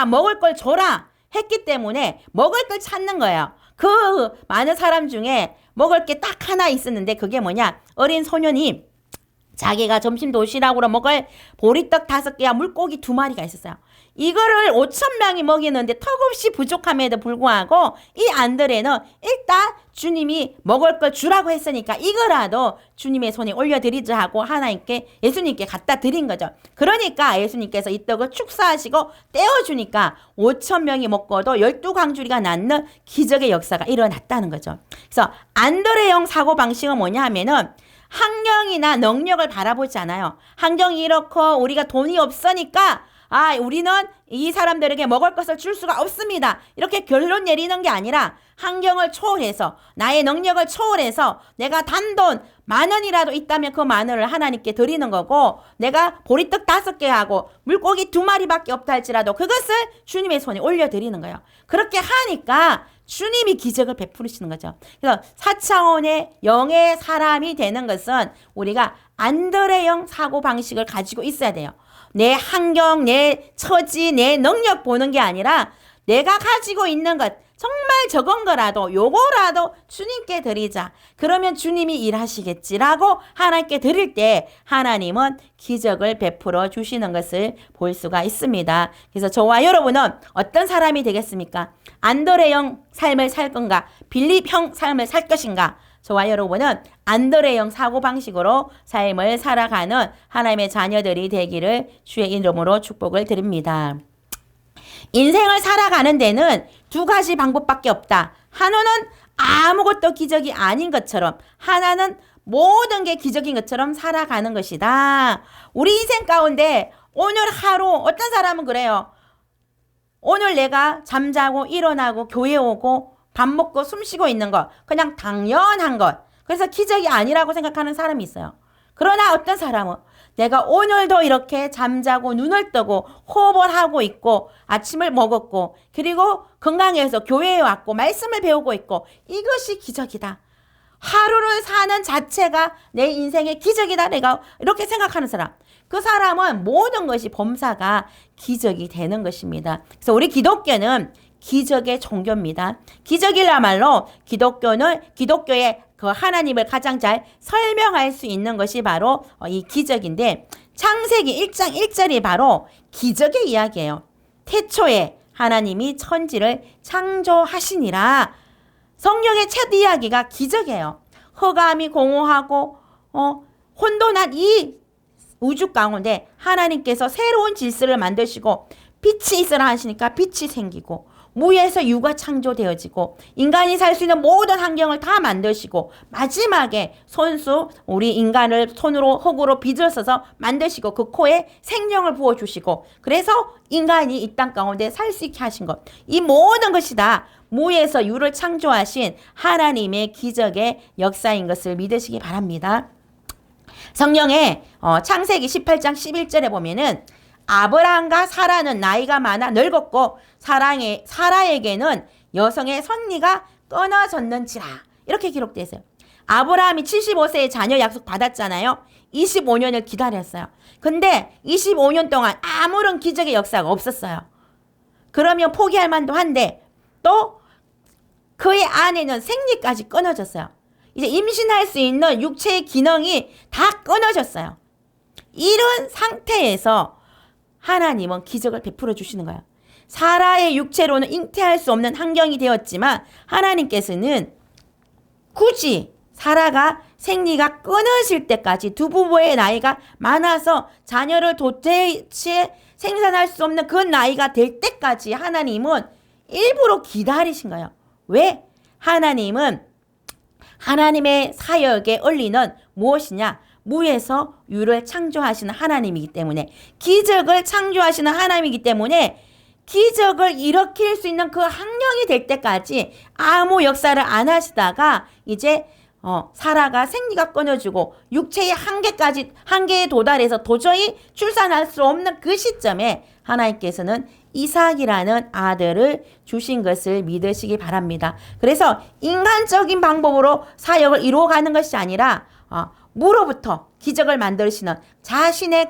먹을 걸 줘라 했기 때문에 먹을 걸 찾는 거예요. 그 많은 사람 중에 먹을 게 딱 하나 있었는데 그게 뭐냐? 어린 소년이 자기가 점심 도시락으로 먹을 보리떡 5개와 물고기 2마리가 있었어요. 이거를 5,000명이 먹이는데 턱없이 부족함에도 불구하고 이 안드레는 일단 주님이 먹을 걸 주라고 했으니까 이거라도 주님의 손에 올려드리자 하고 예수님께 갖다 드린 거죠. 그러니까 예수님께서 이 떡을 축사하시고 떼어주니까 5,000명이 먹고도 12광주리가 낳는 기적의 역사가 일어났다는 거죠. 그래서 안드레형 사고방식은 뭐냐 하면은 환경이나 능력을 바라보지 않아요. 환경이 이렇고 우리가 돈이 없으니까 우리는 이 사람들에게 먹을 것을 줄 수가 없습니다. 이렇게 결론 내리는 게 아니라 환경을 초월해서 나의 능력을 초월해서 내가 단돈 10,000원이라도 있다면 그 10,000원을 하나님께 드리는 거고 내가 보리떡 5개 하고 물고기 2마리밖에 없다 할지라도 그것을 주님의 손에 올려드리는 거예요. 그렇게 하니까 주님이 기적을 베푸시는 거죠. 그래서 4차원의 영의 사람이 되는 것은 우리가 안드레형 사고방식을 가지고 있어야 돼요. 내 환경, 내 처지, 내 능력 보는 게 아니라 내가 가지고 있는 것, 정말 적은 거라도 요거라도 주님께 드리자. 그러면 주님이 일하시겠지라고 하나님께 드릴 때 하나님은 기적을 베풀어 주시는 것을 볼 수가 있습니다. 그래서 저와 여러분은 어떤 사람이 되겠습니까? 안드레형 삶을 살 건가? 빌립형 삶을 살 것인가? 저와 여러분은 안드레형 사고방식으로 삶을 살아가는 하나님의 자녀들이 되기를 주의 이름으로 축복을 드립니다. 인생을 살아가는 데는 2가지 방법밖에 없다. 하나는 아무것도 기적이 아닌 것처럼, 하나는 모든 게 기적인 것처럼 살아가는 것이다. 우리 인생 가운데 오늘 하루 어떤 사람은 그래요. 오늘 내가 잠자고 일어나고 교회 오고 밥 먹고 숨 쉬고 있는 것, 그냥 당연한 것. 그래서 기적이 아니라고 생각하는 사람이 있어요. 그러나 어떤 사람은 내가 오늘도 이렇게 잠자고 눈을 뜨고 호흡을 하고 있고 아침을 먹었고 그리고 건강해서 교회에 왔고 말씀을 배우고 있고 이것이 기적이다. 하루를 사는 자체가 내 인생의 기적이다. 내가 이렇게 생각하는 사람. 그 사람은 모든 것이 범사가 기적이 되는 것입니다. 그래서 우리 기독교는 기적의 종교입니다. 기적이야말로 기독교의 그 하나님을 가장 잘 설명할 수 있는 것이 바로 이 기적인데, 창세기 1장 1절이 바로 기적의 이야기예요. 태초에 하나님이 천지를 창조하시니라. 성경의 첫 이야기가 기적이에요. 흑암이 공허하고 혼돈한 이 우주 가운데 하나님께서 새로운 질서를 만드시고 빛이 있으라 하시니까 빛이 생기고, 무에서 유가 창조되어지고, 인간이 살 수 있는 모든 환경을 다 만드시고, 마지막에 우리 인간을 손으로 흙으로 빚을 써서 만드시고, 그 코에 생명을 부어주시고, 그래서 인간이 이 땅 가운데 살 수 있게 하신 것, 이 모든 것이 다 무에서 유를 창조하신 하나님의 기적의 역사인 것을 믿으시기 바랍니다. 성경에 창세기 18장 11절에 보면은 아브라함과 사라는 나이가 많아 늙었고 사라에게는 여성의 선리가 끊어졌는지라, 이렇게 기록되어 있어요. 아브라함이 75세에 자녀 약속 받았잖아요. 25년을 기다렸어요. 근데 25년 동안 아무런 기적의 역사가 없었어요. 그러면 포기할 만도 한데 또 그의 아내는 생리까지 끊어졌어요. 이제 임신할 수 있는 육체의 기능이 다 끊어졌어요. 이런 상태에서 하나님은 기적을 베풀어 주시는 거예요. 사라의 육체로는 잉태할 수 없는 환경이 되었지만 하나님께서는 굳이 사라가 생리가 끊어질 때까지, 두 부부의 나이가 많아서 자녀를 도대체 생산할 수 없는 그 나이가 될 때까지 하나님은 일부러 기다리신 거예요. 왜? 하나님은 하나님의 사역에 얼리는 무엇이냐? 무에서 유를 창조하시는 하나님이기 때문에, 기적을 창조하시는 하나님이기 때문에 기적을 일으킬 수 있는 그 환경이 될 때까지 아무 역사를 안 하시다가 이제 사라가 생리가 끊어지고 육체의 한계에 도달해서 도저히 출산할 수 없는 그 시점에 하나님께서는 이삭이라는 아들을 주신 것을 믿으시기 바랍니다. 그래서 인간적인 방법으로 사역을 이루어가는 것이 아니라 무로부터 기적을 만드시는 자신을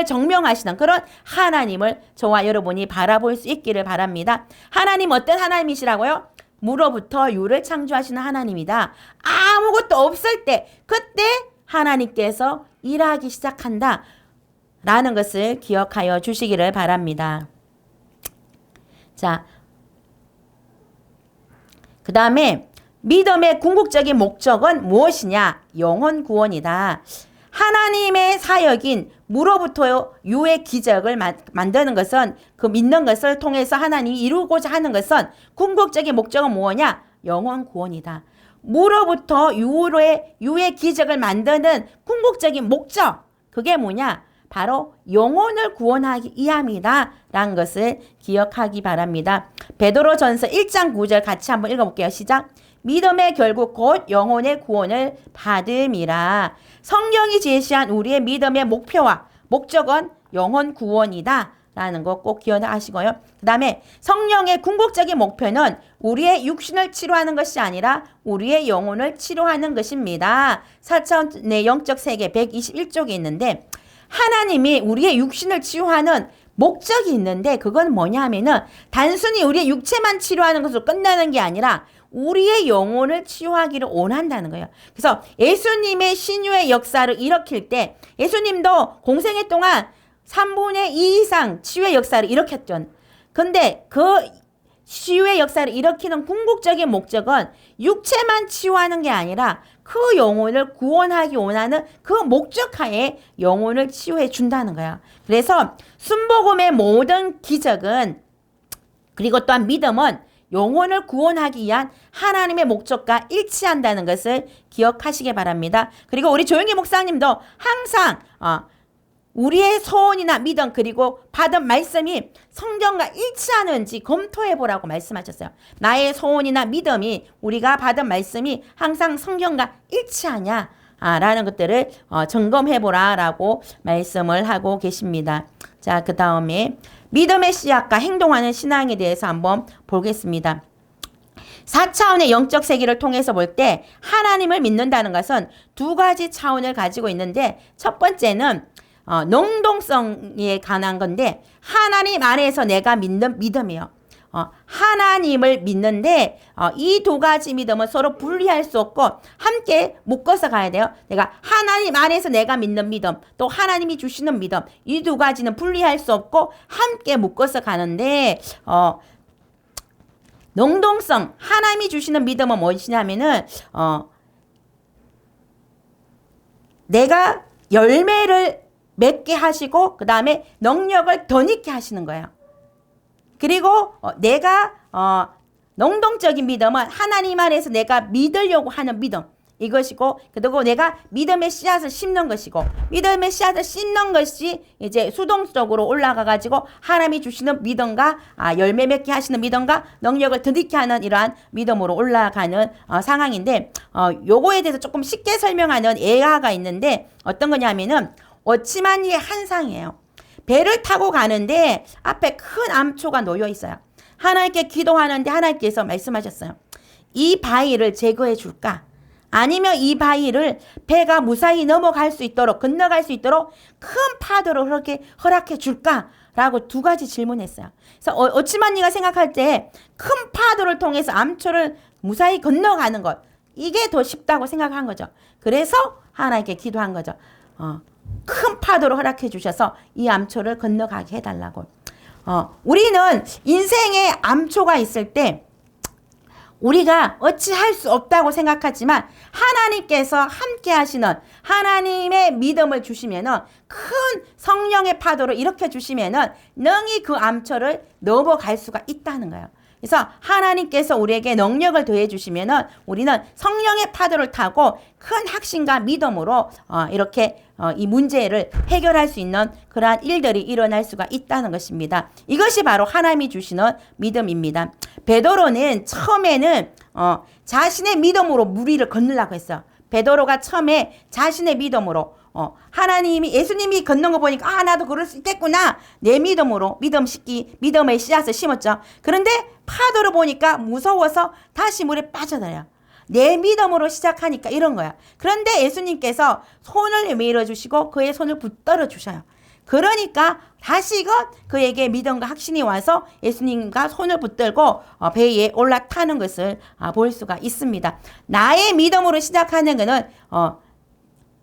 증명하시는 그런 하나님을 저와 여러분이 바라볼 수 있기를 바랍니다. 하나님 어떤 하나님이시라고요? 무로부터 유를 창조하시는 하나님이다. 아무것도 없을 때 그때 하나님께서 일하기 시작한다 라는 것을 기억하여 주시기를 바랍니다. 자, 그 다음에 믿음의 궁극적인 목적은 무엇이냐? 영혼 구원이다. 하나님의 사역인 무로부터 유의 기적을 만드는 것은, 그 믿는 것을 통해서 하나님이 이루고자 하는 것은 궁극적인 목적은 뭐냐? 영혼 구원이다. 무로부터 유의 기적을 만드는 궁극적인 목적, 그게 뭐냐? 바로 영혼을 구원하기 위함이다 라는 것을 기억하기 바랍니다. 베드로전서 1장 9절 같이 한번 읽어볼게요. 시작. 믿음의 결국 곧 영혼의 구원을 받음이라. 성경이 제시한 우리의 믿음의 목표와 목적은 영혼 구원이다 라는 거 꼭 기억하시고요. 그 다음에 성령의 궁극적인 목표는 우리의 육신을 치료하는 것이 아니라 우리의 영혼을 치료하는 것입니다. 4차원의 영적 세계 121쪽에 있는데, 하나님이 우리의 육신을 치유하는 목적이 있는데, 그건 뭐냐 하면은 단순히 우리의 육체만 치료하는 것으로 끝나는 게 아니라 우리의 영혼을 치유하기를 원한다는 거예요. 그래서 예수님의 신유의 역사를 일으킬 때 예수님도 공생애 동안 3분의 2 이상 치유의 역사를 일으켰죠. 근데 그 치유의 역사를 일으키는 궁극적인 목적은 육체만 치유하는 게 아니라 그 영혼을 구원하기 원하는 그 목적하에 영혼을 치유해 준다는 거야. 그래서 순복음의 모든 기적은, 그리고 또한 믿음은 영혼을 구원하기 위한 하나님의 목적과 일치한다는 것을 기억하시기 바랍니다. 그리고 우리 조영기 목사님도 항상 우리의 소원이나 믿음 그리고 받은 말씀이 성경과 일치하는지 검토해 보라고 말씀하셨어요. 나의 소원이나 믿음이, 우리가 받은 말씀이 항상 성경과 일치하냐 라는 것들을 점검해 보라라고 말씀을 하고 계십니다. 자, 그 다음에 믿음의 씨앗과 행동하는 신앙에 대해서 한번 보겠습니다. 4차원의 영적 세계를 통해서 볼 때 하나님을 믿는다는 것은 두 가지 차원을 가지고 있는데, 첫 번째는 능동성에 관한 건데 하나님 안에서 내가 믿는 믿음이에요. 하나님을 믿는데 이 두 가지 믿음은 서로 분리할 수 없고 함께 묶어서 가야 돼요. 내가 하나님 안에서 내가 믿는 믿음, 또 하나님이 주시는 믿음, 이 두 가지는 분리할 수 없고 함께 묶어서 가는데 능동성, 하나님이 주시는 믿음은 무엇이냐면은 내가 열매를 맺게 하시고 그 다음에 능력을 더 있게 하시는 거예요. 그리고 내가 능동적인 믿음은 하나님 안에서 내가 믿으려고 하는 믿음, 이것이고, 그리고 내가 믿음의 씨앗을 심는 것이고, 믿음의 씨앗을 심는 것이 이제 수동적으로 올라가가지고 하나님이 주시는 믿음과 열매 맺게 하시는 믿음과 능력을 더 있게 하는 이러한 믿음으로 올라가는 상황인데, 요거에 대해서 조금 쉽게 설명하는 예화가 있는데 어떤 거냐면은 어치만이의 한상이에요. 배를 타고 가는데 앞에 큰 암초가 놓여 있어요. 하나님께 기도하는데 하나님께서 말씀하셨어요. 이 바위를 제거해 줄까? 아니면 이 바위를 배가 무사히 넘어갈 수 있도록, 건너갈 수 있도록 큰 파도를 그렇게 허락해 줄까? 라고 두 가지 질문했어요. 그래서 어치만니가 생각할 때 큰 파도를 통해서 암초를 무사히 건너가는 것, 이게 더 쉽다고 생각한 거죠. 그래서 하나님께 기도한 거죠. 큰 파도를 허락해 주셔서 이 암초를 건너가게 해달라고. 우리는 인생에 암초가 있을 때 우리가 어찌할 수 없다고 생각하지만 하나님께서 함께 하시는 하나님의 믿음을 주시면은 큰 성령의 파도를 일으켜 주시면은 능히 그 암초를 넘어갈 수가 있다는 거예요. 그래서 하나님께서 우리에게 능력을 더해 주시면은 우리는 성령의 파도를 타고 큰 확신과 믿음으로 이렇게 이 문제를 해결할 수 있는 그러한 일들이 일어날 수가 있다는 것입니다. 이것이 바로 하나님이 주시는 믿음입니다. 베드로는 처음에는 자신의 믿음으로 무리를 건너려고 했어요. 베드로가 처음에 자신의 믿음으로 하나님이 예수님이 걷는 거 보니까 나도 그럴 수 있겠구나. 내 믿음으로 믿음의 씨앗을 심었죠. 그런데 파도를 보니까 무서워서 다시 물에 빠져나요. 내 믿음으로 시작하니까 이런 거야. 그런데 예수님께서 손을 밀어주시고 그의 손을 붙들어 주셔요. 그러니까 다시금 그에게 믿음과 확신이 와서 예수님과 손을 붙들고 배에 올라타는 것을 볼 수가 있습니다. 나의 믿음으로 시작하는 것은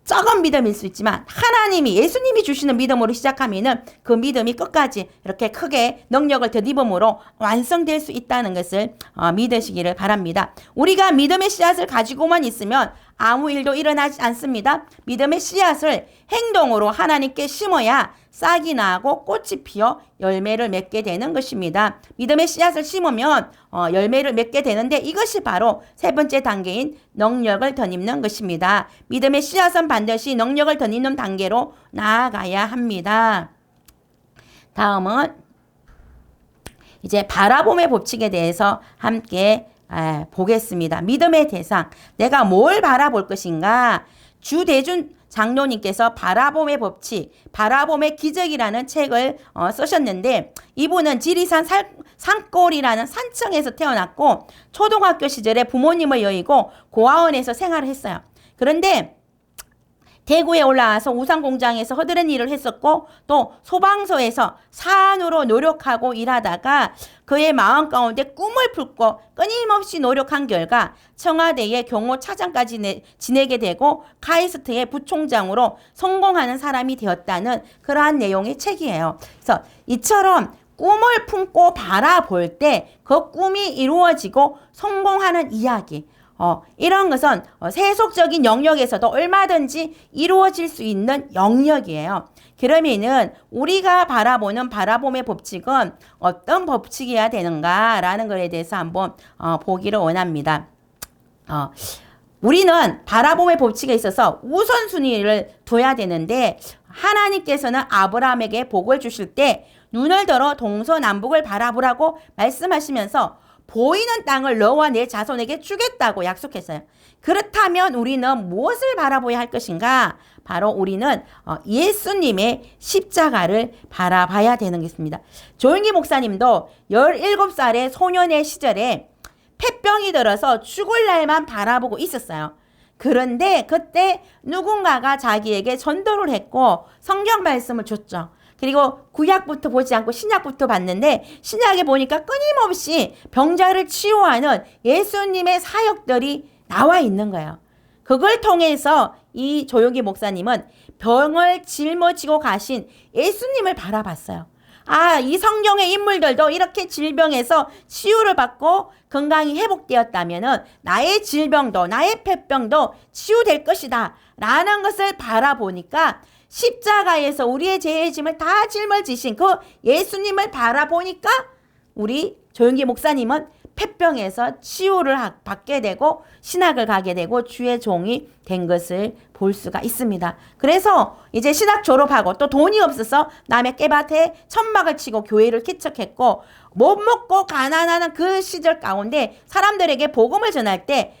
적은 믿음일 수 있지만 하나님이 예수님이 주시는 믿음으로 시작하면은 그 믿음이 끝까지 이렇게 크게 능력을 덧입음으로 완성될 수 있다는 것을 믿으시기를 바랍니다. 우리가 믿음의 씨앗을 가지고만 있으면 아무 일도 일어나지 않습니다. 믿음의 씨앗을 행동으로 하나님께 심어야 싹이 나고 꽃이 피어 열매를 맺게 되는 것입니다. 믿음의 씨앗을 심으면 열매를 맺게 되는데 이것이 바로 세 번째 단계인 능력을 덧입는 것입니다. 믿음의 씨앗은 반드시 능력을 덧입는 단계로 나아가야 합니다. 다음은 이제 바라봄의 법칙에 대해서 함께 보겠습니다. 믿음의 대상, 내가 뭘 바라볼 것인가? 주대준 장로님께서 바라봄의 법칙, 바라봄의 기적이라는 책을 쓰셨는데 이분은 지리산 산골이라는 산청에서 태어났고 초등학교 시절에 부모님을 여의고 고아원에서 생활을 했어요. 그런데 대구에 올라와서 우산공장에서 허드렛 일을 했었고 또 소방서에서 사안으로 노력하고 일하다가 그의 마음 가운데 꿈을 품고 끊임없이 노력한 결과 청와대의 경호차장까지 지내게 되고 카이스트의 부총장으로 성공하는 사람이 되었다는 그러한 내용의 책이에요. 그래서 이처럼 꿈을 품고 바라볼 때 그 꿈이 이루어지고 성공하는 이야기, 이런 것은 세속적인 영역에서도 얼마든지 이루어질 수 있는 영역이에요. 그러면은 우리가 바라보는 바라봄의 법칙은 어떤 법칙이어야 되는가라는 것에 대해서 한번 보기를 원합니다. 우리는 바라봄의 법칙에 있어서 우선순위를 둬야 되는데 하나님께서는 아브라함에게 복을 주실 때 눈을 들어 동서남북을 바라보라고 말씀하시면서 보이는 땅을 너와 내 자손에게 주겠다고 약속했어요. 그렇다면 우리는 무엇을 바라보아야 할 것인가? 바로 우리는 예수님의 십자가를 바라봐야 되는 것입니다. 조영기 목사님도 17살의 소년의 시절에 폐병이 들어서 죽을 날만 바라보고 있었어요. 그런데 그때 누군가가 자기에게 전도를 했고 성경 말씀을 줬죠. 그리고 구약부터 보지 않고 신약부터 봤는데 신약에 보니까 끊임없이 병자를 치유하는 예수님의 사역들이 나와 있는 거예요. 그걸 통해서 이 조용기 목사님은 병을 짊어지고 가신 예수님을 바라봤어요. 아, 이 성경의 인물들도 이렇게 질병에서 치유를 받고 건강이 회복되었다면은 나의 질병도 나의 폐병도 치유될 것이다 라는 것을 바라보니까 십자가에서 우리의 죄의 짐을 다 짊어지신 그 예수님을 바라보니까 우리 조용기 목사님은 폐병에서 치유를 받게 되고 신학을 가게 되고 주의 종이 된 것을 볼 수가 있습니다. 그래서 이제 신학 졸업하고 또 돈이 없어서 남의 깨밭에 천막을 치고 교회를 개척했고 못 먹고 가난하는 그 시절 가운데 사람들에게 복음을 전할 때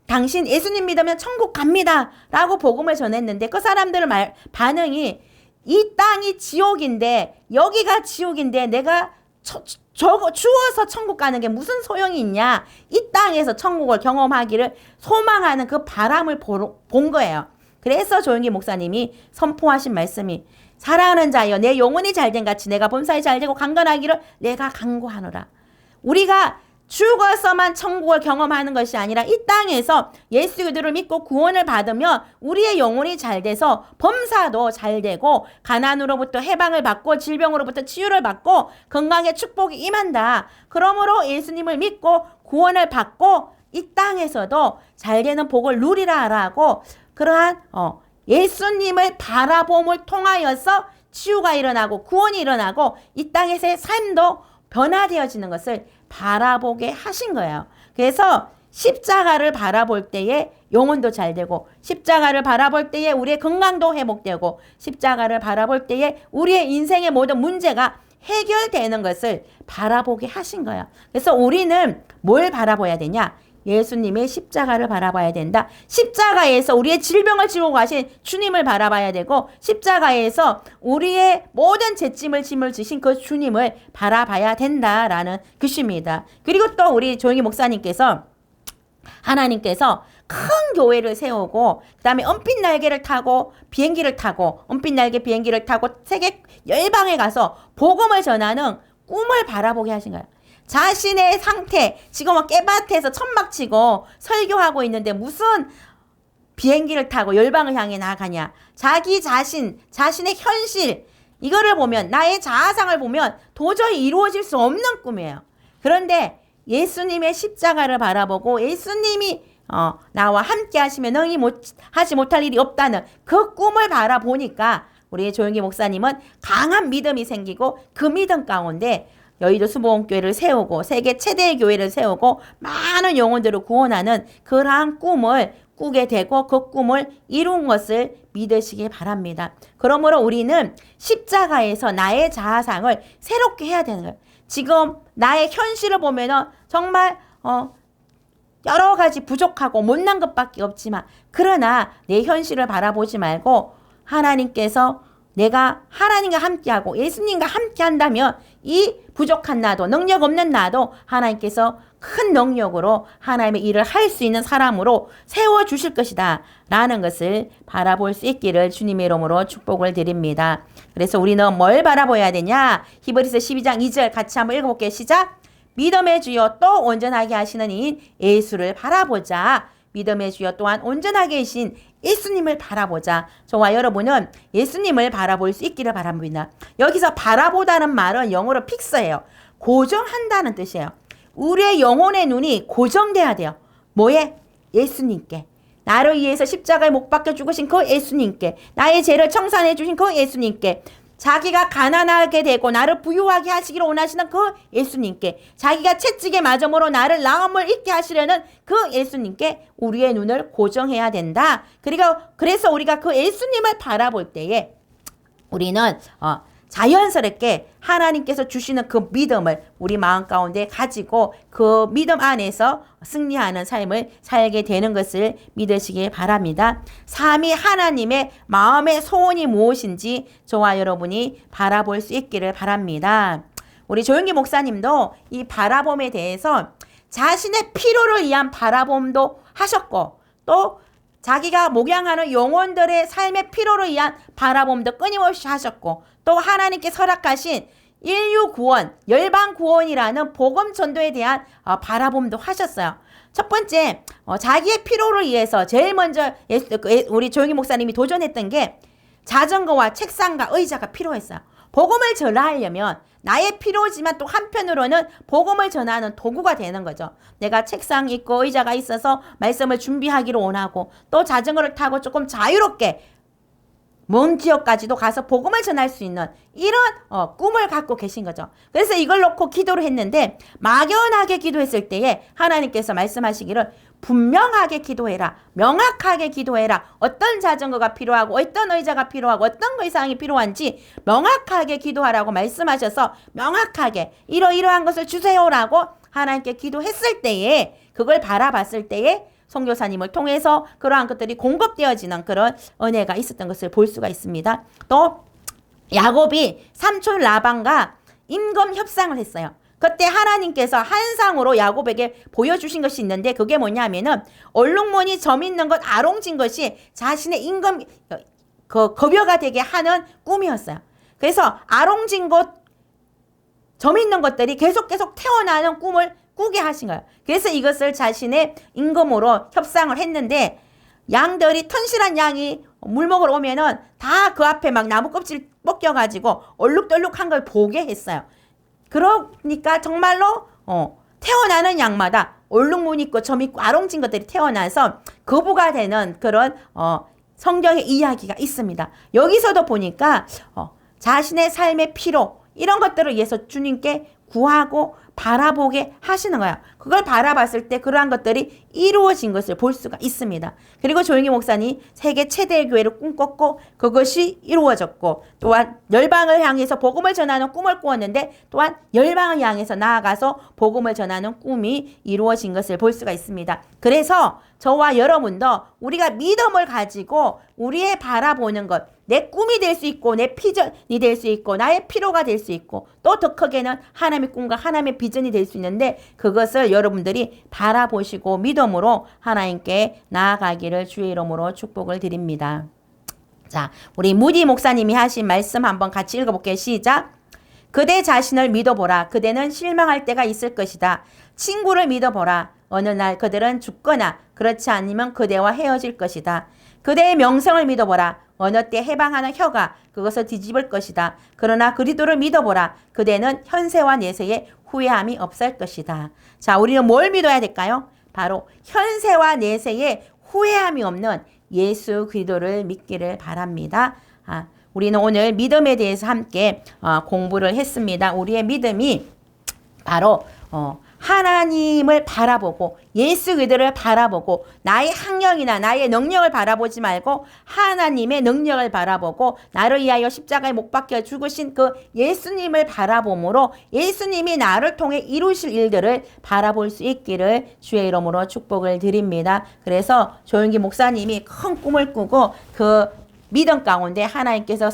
당신 예수님 믿으면 천국 갑니다 라고 복음을 전했는데 그 사람들 반응이 이 땅이 지옥인데 여기가 지옥인데 내가 주워서 천국 가는 게 무슨 소용이 있냐. 이 땅에서 천국을 경험하기를 소망하는 그 바람을 본 거예요. 그래서 조용기 목사님이 선포하신 말씀이 사랑하는 자여 내 영혼이 잘된 같이 내가 범사에 잘되고 강건하기를 내가 간구하노라. 우리가 죽어서만 천국을 경험하는 것이 아니라 이 땅에서 예수 그리스도를 믿고 구원을 받으면 우리의 영혼이 잘 돼서 범사도 잘 되고 가난으로부터 해방을 받고 질병으로부터 치유를 받고 건강의 축복이 임한다. 그러므로 예수님을 믿고 구원을 받고 이 땅에서도 잘 되는 복을 누리라라고 그러한 예수님을 바라봄을 통하여서 치유가 일어나고 구원이 일어나고 이 땅에서의 삶도 변화되어지는 것을 바라보게 하신 거예요. 그래서 십자가를 바라볼 때에 영혼도 잘 되고 십자가를 바라볼 때에 우리의 건강도 회복되고 십자가를 바라볼 때에 우리의 인생의 모든 문제가 해결되는 것을 바라보게 하신 거예요. 그래서 우리는 뭘 바라봐야 되냐? 예수님의 십자가를 바라봐야 된다. 십자가에서 우리의 질병을 지고 가신 주님을 바라봐야 되고 십자가에서 우리의 모든 죄짐을 지신 그 주님을 바라봐야 된다라는 것입니다. 그리고 또 우리 조용기 목사님께서 하나님께서 큰 교회를 세우고 그 다음에 은빛 날개를 타고 비행기를 타고 은빛 날개 비행기를 타고 세계 열방에 가서 복음을 전하는 꿈을 바라보게 하신 거예요. 자신의 상태, 지금 깨밭에서 천막치고 설교하고 있는데 무슨 비행기를 타고 열방을 향해 나아가냐. 자기 자신의 현실, 이거를 보면 나의 자아상을 보면 도저히 이루어질 수 없는 꿈이에요. 그런데 예수님의 십자가를 바라보고 예수님이 나와 함께 하시면 능히 하지 못할 일이 없다는 그 꿈을 바라보니까 우리 조용기 목사님은 강한 믿음이 생기고 그 믿음 가운데 여의도 수복음교회를 세우고 세계 최대의 교회를 세우고 많은 영혼들을 구원하는 그러한 꿈을 꾸게 되고 그 꿈을 이룬 것을 믿으시기 바랍니다. 그러므로 우리는 십자가에서 나의 자아상을 새롭게 해야 되는 거예요. 지금 나의 현실을 보면은 정말 여러 가지 부족하고 못난 것밖에 없지만 그러나 내 현실을 바라보지 말고 하나님께서 내가 하나님과 함께하고 예수님과 함께한다면 이 부족한 나도 능력 없는 나도 하나님께서 큰 능력으로 하나님의 일을 할 수 있는 사람으로 세워주실 것이다 라는 것을 바라볼 수 있기를 주님의 이름으로 축복을 드립니다. 그래서 우리는 뭘 바라봐야 되냐? 히브리서 12장 2절 같이 한번 읽어볼게요. 시작! 믿음의 주여 또 온전하게 하시는 이인 예수를 바라보자. 믿음의 주여 또한 온전하게 계신 예수님을 바라보자. 저와 여러분은 예수님을 바라볼 수 있기를 바랍니다. 여기서 바라보다는 말은 영어로 픽스예요. 고정한다는 뜻이에요. 우리의 영혼의 눈이 고정돼야 돼요. 뭐에? 예수님께. 나를 위해서 십자가에 못 박혀 죽으신 그 예수님께. 나의 죄를 청산해 주신 그 예수님께. 자기가 가난하게 되고 나를 부유하게 하시기를 원하시는 그 예수님께, 자기가 채찍에 맞음으로 나를 나음을 잊게 하시려는 그 예수님께 우리의 눈을 고정해야 된다. 그래서 우리가 그 예수님을 바라볼 때에 우리는 자연스럽게 하나님께서 주시는 그 믿음을 우리 마음 가운데 가지고 그 믿음 안에서 승리하는 삶을 살게 되는 것을 믿으시기 바랍니다. 삼위 하나님의 마음의 소원이 무엇인지 저와 여러분이 바라볼 수 있기를 바랍니다. 우리 조용기 목사님도 이 바라봄에 대해서 자신의 필요를 위한 바라봄도 하셨고 또 자기가 목양하는 영혼들의 삶의 필요를 위한 바라봄도 끊임없이 하셨고 또 하나님께 허락하신 인류 구원, 열방 구원이라는 복음 전도에 대한 바라봄도 하셨어요. 첫 번째, 자기의 필요를 위해서 제일 먼저 우리 조영희 목사님이 도전했던 게 자전거와 책상과 의자가 필요했어요. 복음을 전하려면 나의 필요지만 또 한편으로는 복음을 전하는 도구가 되는 거죠. 내가 책상 있고 의자가 있어서 말씀을 준비하기를 원하고 또 자전거를 타고 조금 자유롭게 먼 지역까지도 가서 복음을 전할 수 있는 이런 꿈을 갖고 계신 거죠. 그래서 이걸 놓고 기도를 했는데 막연하게 기도했을 때에 하나님께서 말씀하시기를 분명하게 기도해라. 명확하게 기도해라. 어떤 자전거가 필요하고 어떤 의자가 필요하고 어떤 의상이 필요한지 명확하게 기도하라고 말씀하셔서 명확하게 이러이러한 것을 주세요라고 하나님께 기도했을 때에 그걸 바라봤을 때에 선교사님을 통해서 그러한 것들이 공급되어지는 그런 은혜가 있었던 것을 볼 수가 있습니다. 또 야곱이 삼촌 라반과 임금 협상을 했어요. 그때 하나님께서 한상으로 야곱에게 보여주신 것이 있는데 그게 뭐냐면은 얼룩무늬 점 있는 것 아롱진 것이 자신의 임금 급여가 되게 하는 꿈이었어요. 그래서 아롱진 것 점 있는 것들이 계속 태어나는 꿈을 꾸게 하신 거예요. 그래서 이것을 자신의 임금으로 협상을 했는데 양들이 튼실한 양이 물 먹으러 오면은 다 그 앞에 막 나무 껍질 벗겨가지고 얼룩덜룩한 걸 보게 했어요. 그러니까 정말로 태어나는 양마다 얼룩무늬 있고 점 있고 아롱진 것들이 태어나서 거부가 되는 그런 성경의 이야기가 있습니다. 여기서도 보니까 자신의 삶의 필요 이런 것들을 위해서 주님께 구하고 바라보게 하시는 거야. 그걸 바라봤을 때 그러한 것들이 이루어진 것을 볼 수가 있습니다. 그리고 조영희 목사님 세계 최대의 교회를 꿈꿨고 그것이 이루어졌고 또한 열방을 향해서 복음을 전하는 꿈을 꾸었는데 또한 열방을 향해서 나아가서 복음을 전하는 꿈이 이루어진 것을 볼 수가 있습니다. 그래서 저와 여러분도 우리가 믿음을 가지고 우리의 바라보는 것 내 꿈이 될 수 있고 내 비전이 될 수 있고 나의 필요가 될 수 있고 또 더 크게는 하나님의 꿈과 하나님의 비전이 될 수 있는데 그것을 여러분들이 바라보시고 믿음으로 하나님께 나아가기를 주의 이름으로 축복을 드립니다. 자, 우리 무디 목사님이 하신 말씀 한번 같이 읽어볼게요. 시작. 그대 자신을 믿어보라. 그대는 실망할 때가 있을 것이다. 친구를 믿어보라. 어느 날 그들은 죽거나 그렇지 않으면 그대와 헤어질 것이다. 그대의 명성을 믿어보라. 어느 때 해방하는 혀가 그것을 뒤집을 것이다. 그러나 그리스도를 믿어보라. 그대는 현세와 내세에 후회함이 없을 것이다. 자, 우리는 뭘 믿어야 될까요? 바로 현세와 내세에 후회함이 없는 예수 그리스도를 믿기를 바랍니다. 우리는 오늘 믿음에 대해서 함께 공부를 했습니다. 우리의 믿음이 바로 하나님을 바라보고 예수 그리스도를 바라보고 나의 학력이나 나의 능력을 바라보지 말고 하나님의 능력을 바라보고 나를 위하여 십자가에 못 박혀 죽으신 그 예수님을 바라봄으로 예수님이 나를 통해 이루실 일들을 바라볼 수 있기를 주의 이름으로 축복을 드립니다. 그래서 조영기 목사님이 큰 꿈을 꾸고 그 믿음 가운데 하나님께서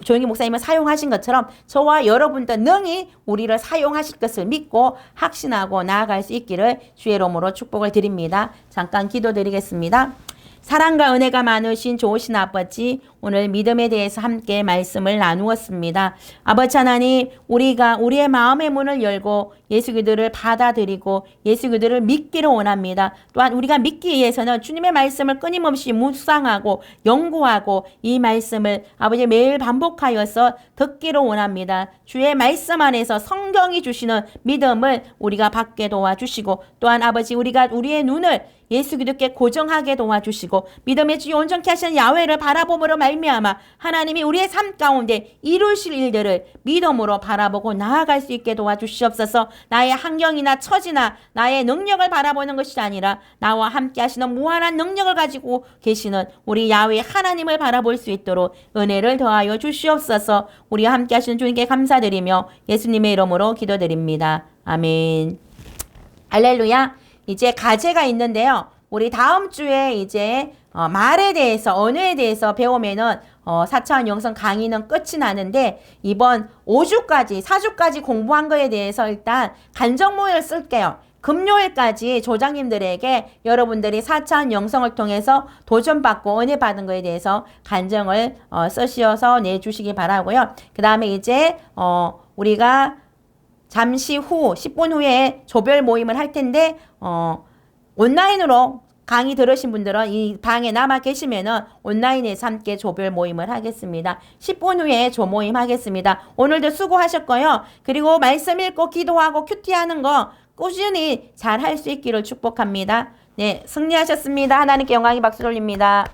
조영희 목사님을 사용하신 것처럼 저와 여러분도 능히 우리를 사용하실 것을 믿고 확신하고 나아갈 수 있기를 주의 이름으로 축복을 드립니다. 잠깐 기도드리겠습니다. 사랑과 은혜가 많으신 좋으신 아버지, 오늘 믿음에 대해서 함께 말씀을 나누었습니다. 아버지 하나님, 우리가 우리의 마음의 문을 열고 예수 그리스도를 받아들이고 예수 그리스도를 믿기를 원합니다. 또한 우리가 믿기 위해서는 주님의 말씀을 끊임없이 묵상하고 연구하고 이 말씀을 아버지 매일 반복하여서 듣기를 원합니다. 주의 말씀 안에서 성경이 주시는 믿음을 우리가 받게 도와주시고 또한 아버지 우리가 우리의 눈을 예수 그리스도께 고정하게 도와주시고 믿음의 주 온전케 하시는 야훼를 바라봄으로 말미암아 하나님이 우리의 삶 가운데 이루실 일들을 믿음으로 바라보고 나아갈 수 있게 도와주시옵소서. 나의 환경이나 처지나 나의 능력을 바라보는 것이 아니라 나와 함께 하시는 무한한 능력을 가지고 계시는 우리 야훼 하나님을 바라볼 수 있도록 은혜를 더하여 주시옵소서. 우리와 함께 하시는 주님께 감사드리며 예수님의 이름으로 기도드립니다. 아멘. 할렐루야. 이제 과제가 있는데요. 우리 다음 주에 이제 말에 대해서 언어에 대해서 배우면은 4차원 영성 강의는 끝이 나는데 이번 5주까지 4주까지 공부한 거에 대해서 일단 간정문을 쓸게요. 금요일까지 조장님들에게 여러분들이 4차원 영성을 통해서 도전받고 은혜 받은 거에 대해서 간증을 쓰셔서 내주시기 바라고요. 그 다음에 이제 우리가 잠시 후 10분 후에 조별 모임을 할 텐데 온라인으로 강의 들으신 분들은 이 방에 남아 계시면은 온라인에서 함께 조별 모임을 하겠습니다. 10분 후에 조모임 하겠습니다. 오늘도 수고하셨고요. 그리고 말씀 읽고 기도하고 큐티하는 거 꾸준히 잘 할 수 있기를 축복합니다. 네, 승리하셨습니다. 하나님께 영광의 박수 돌립니다.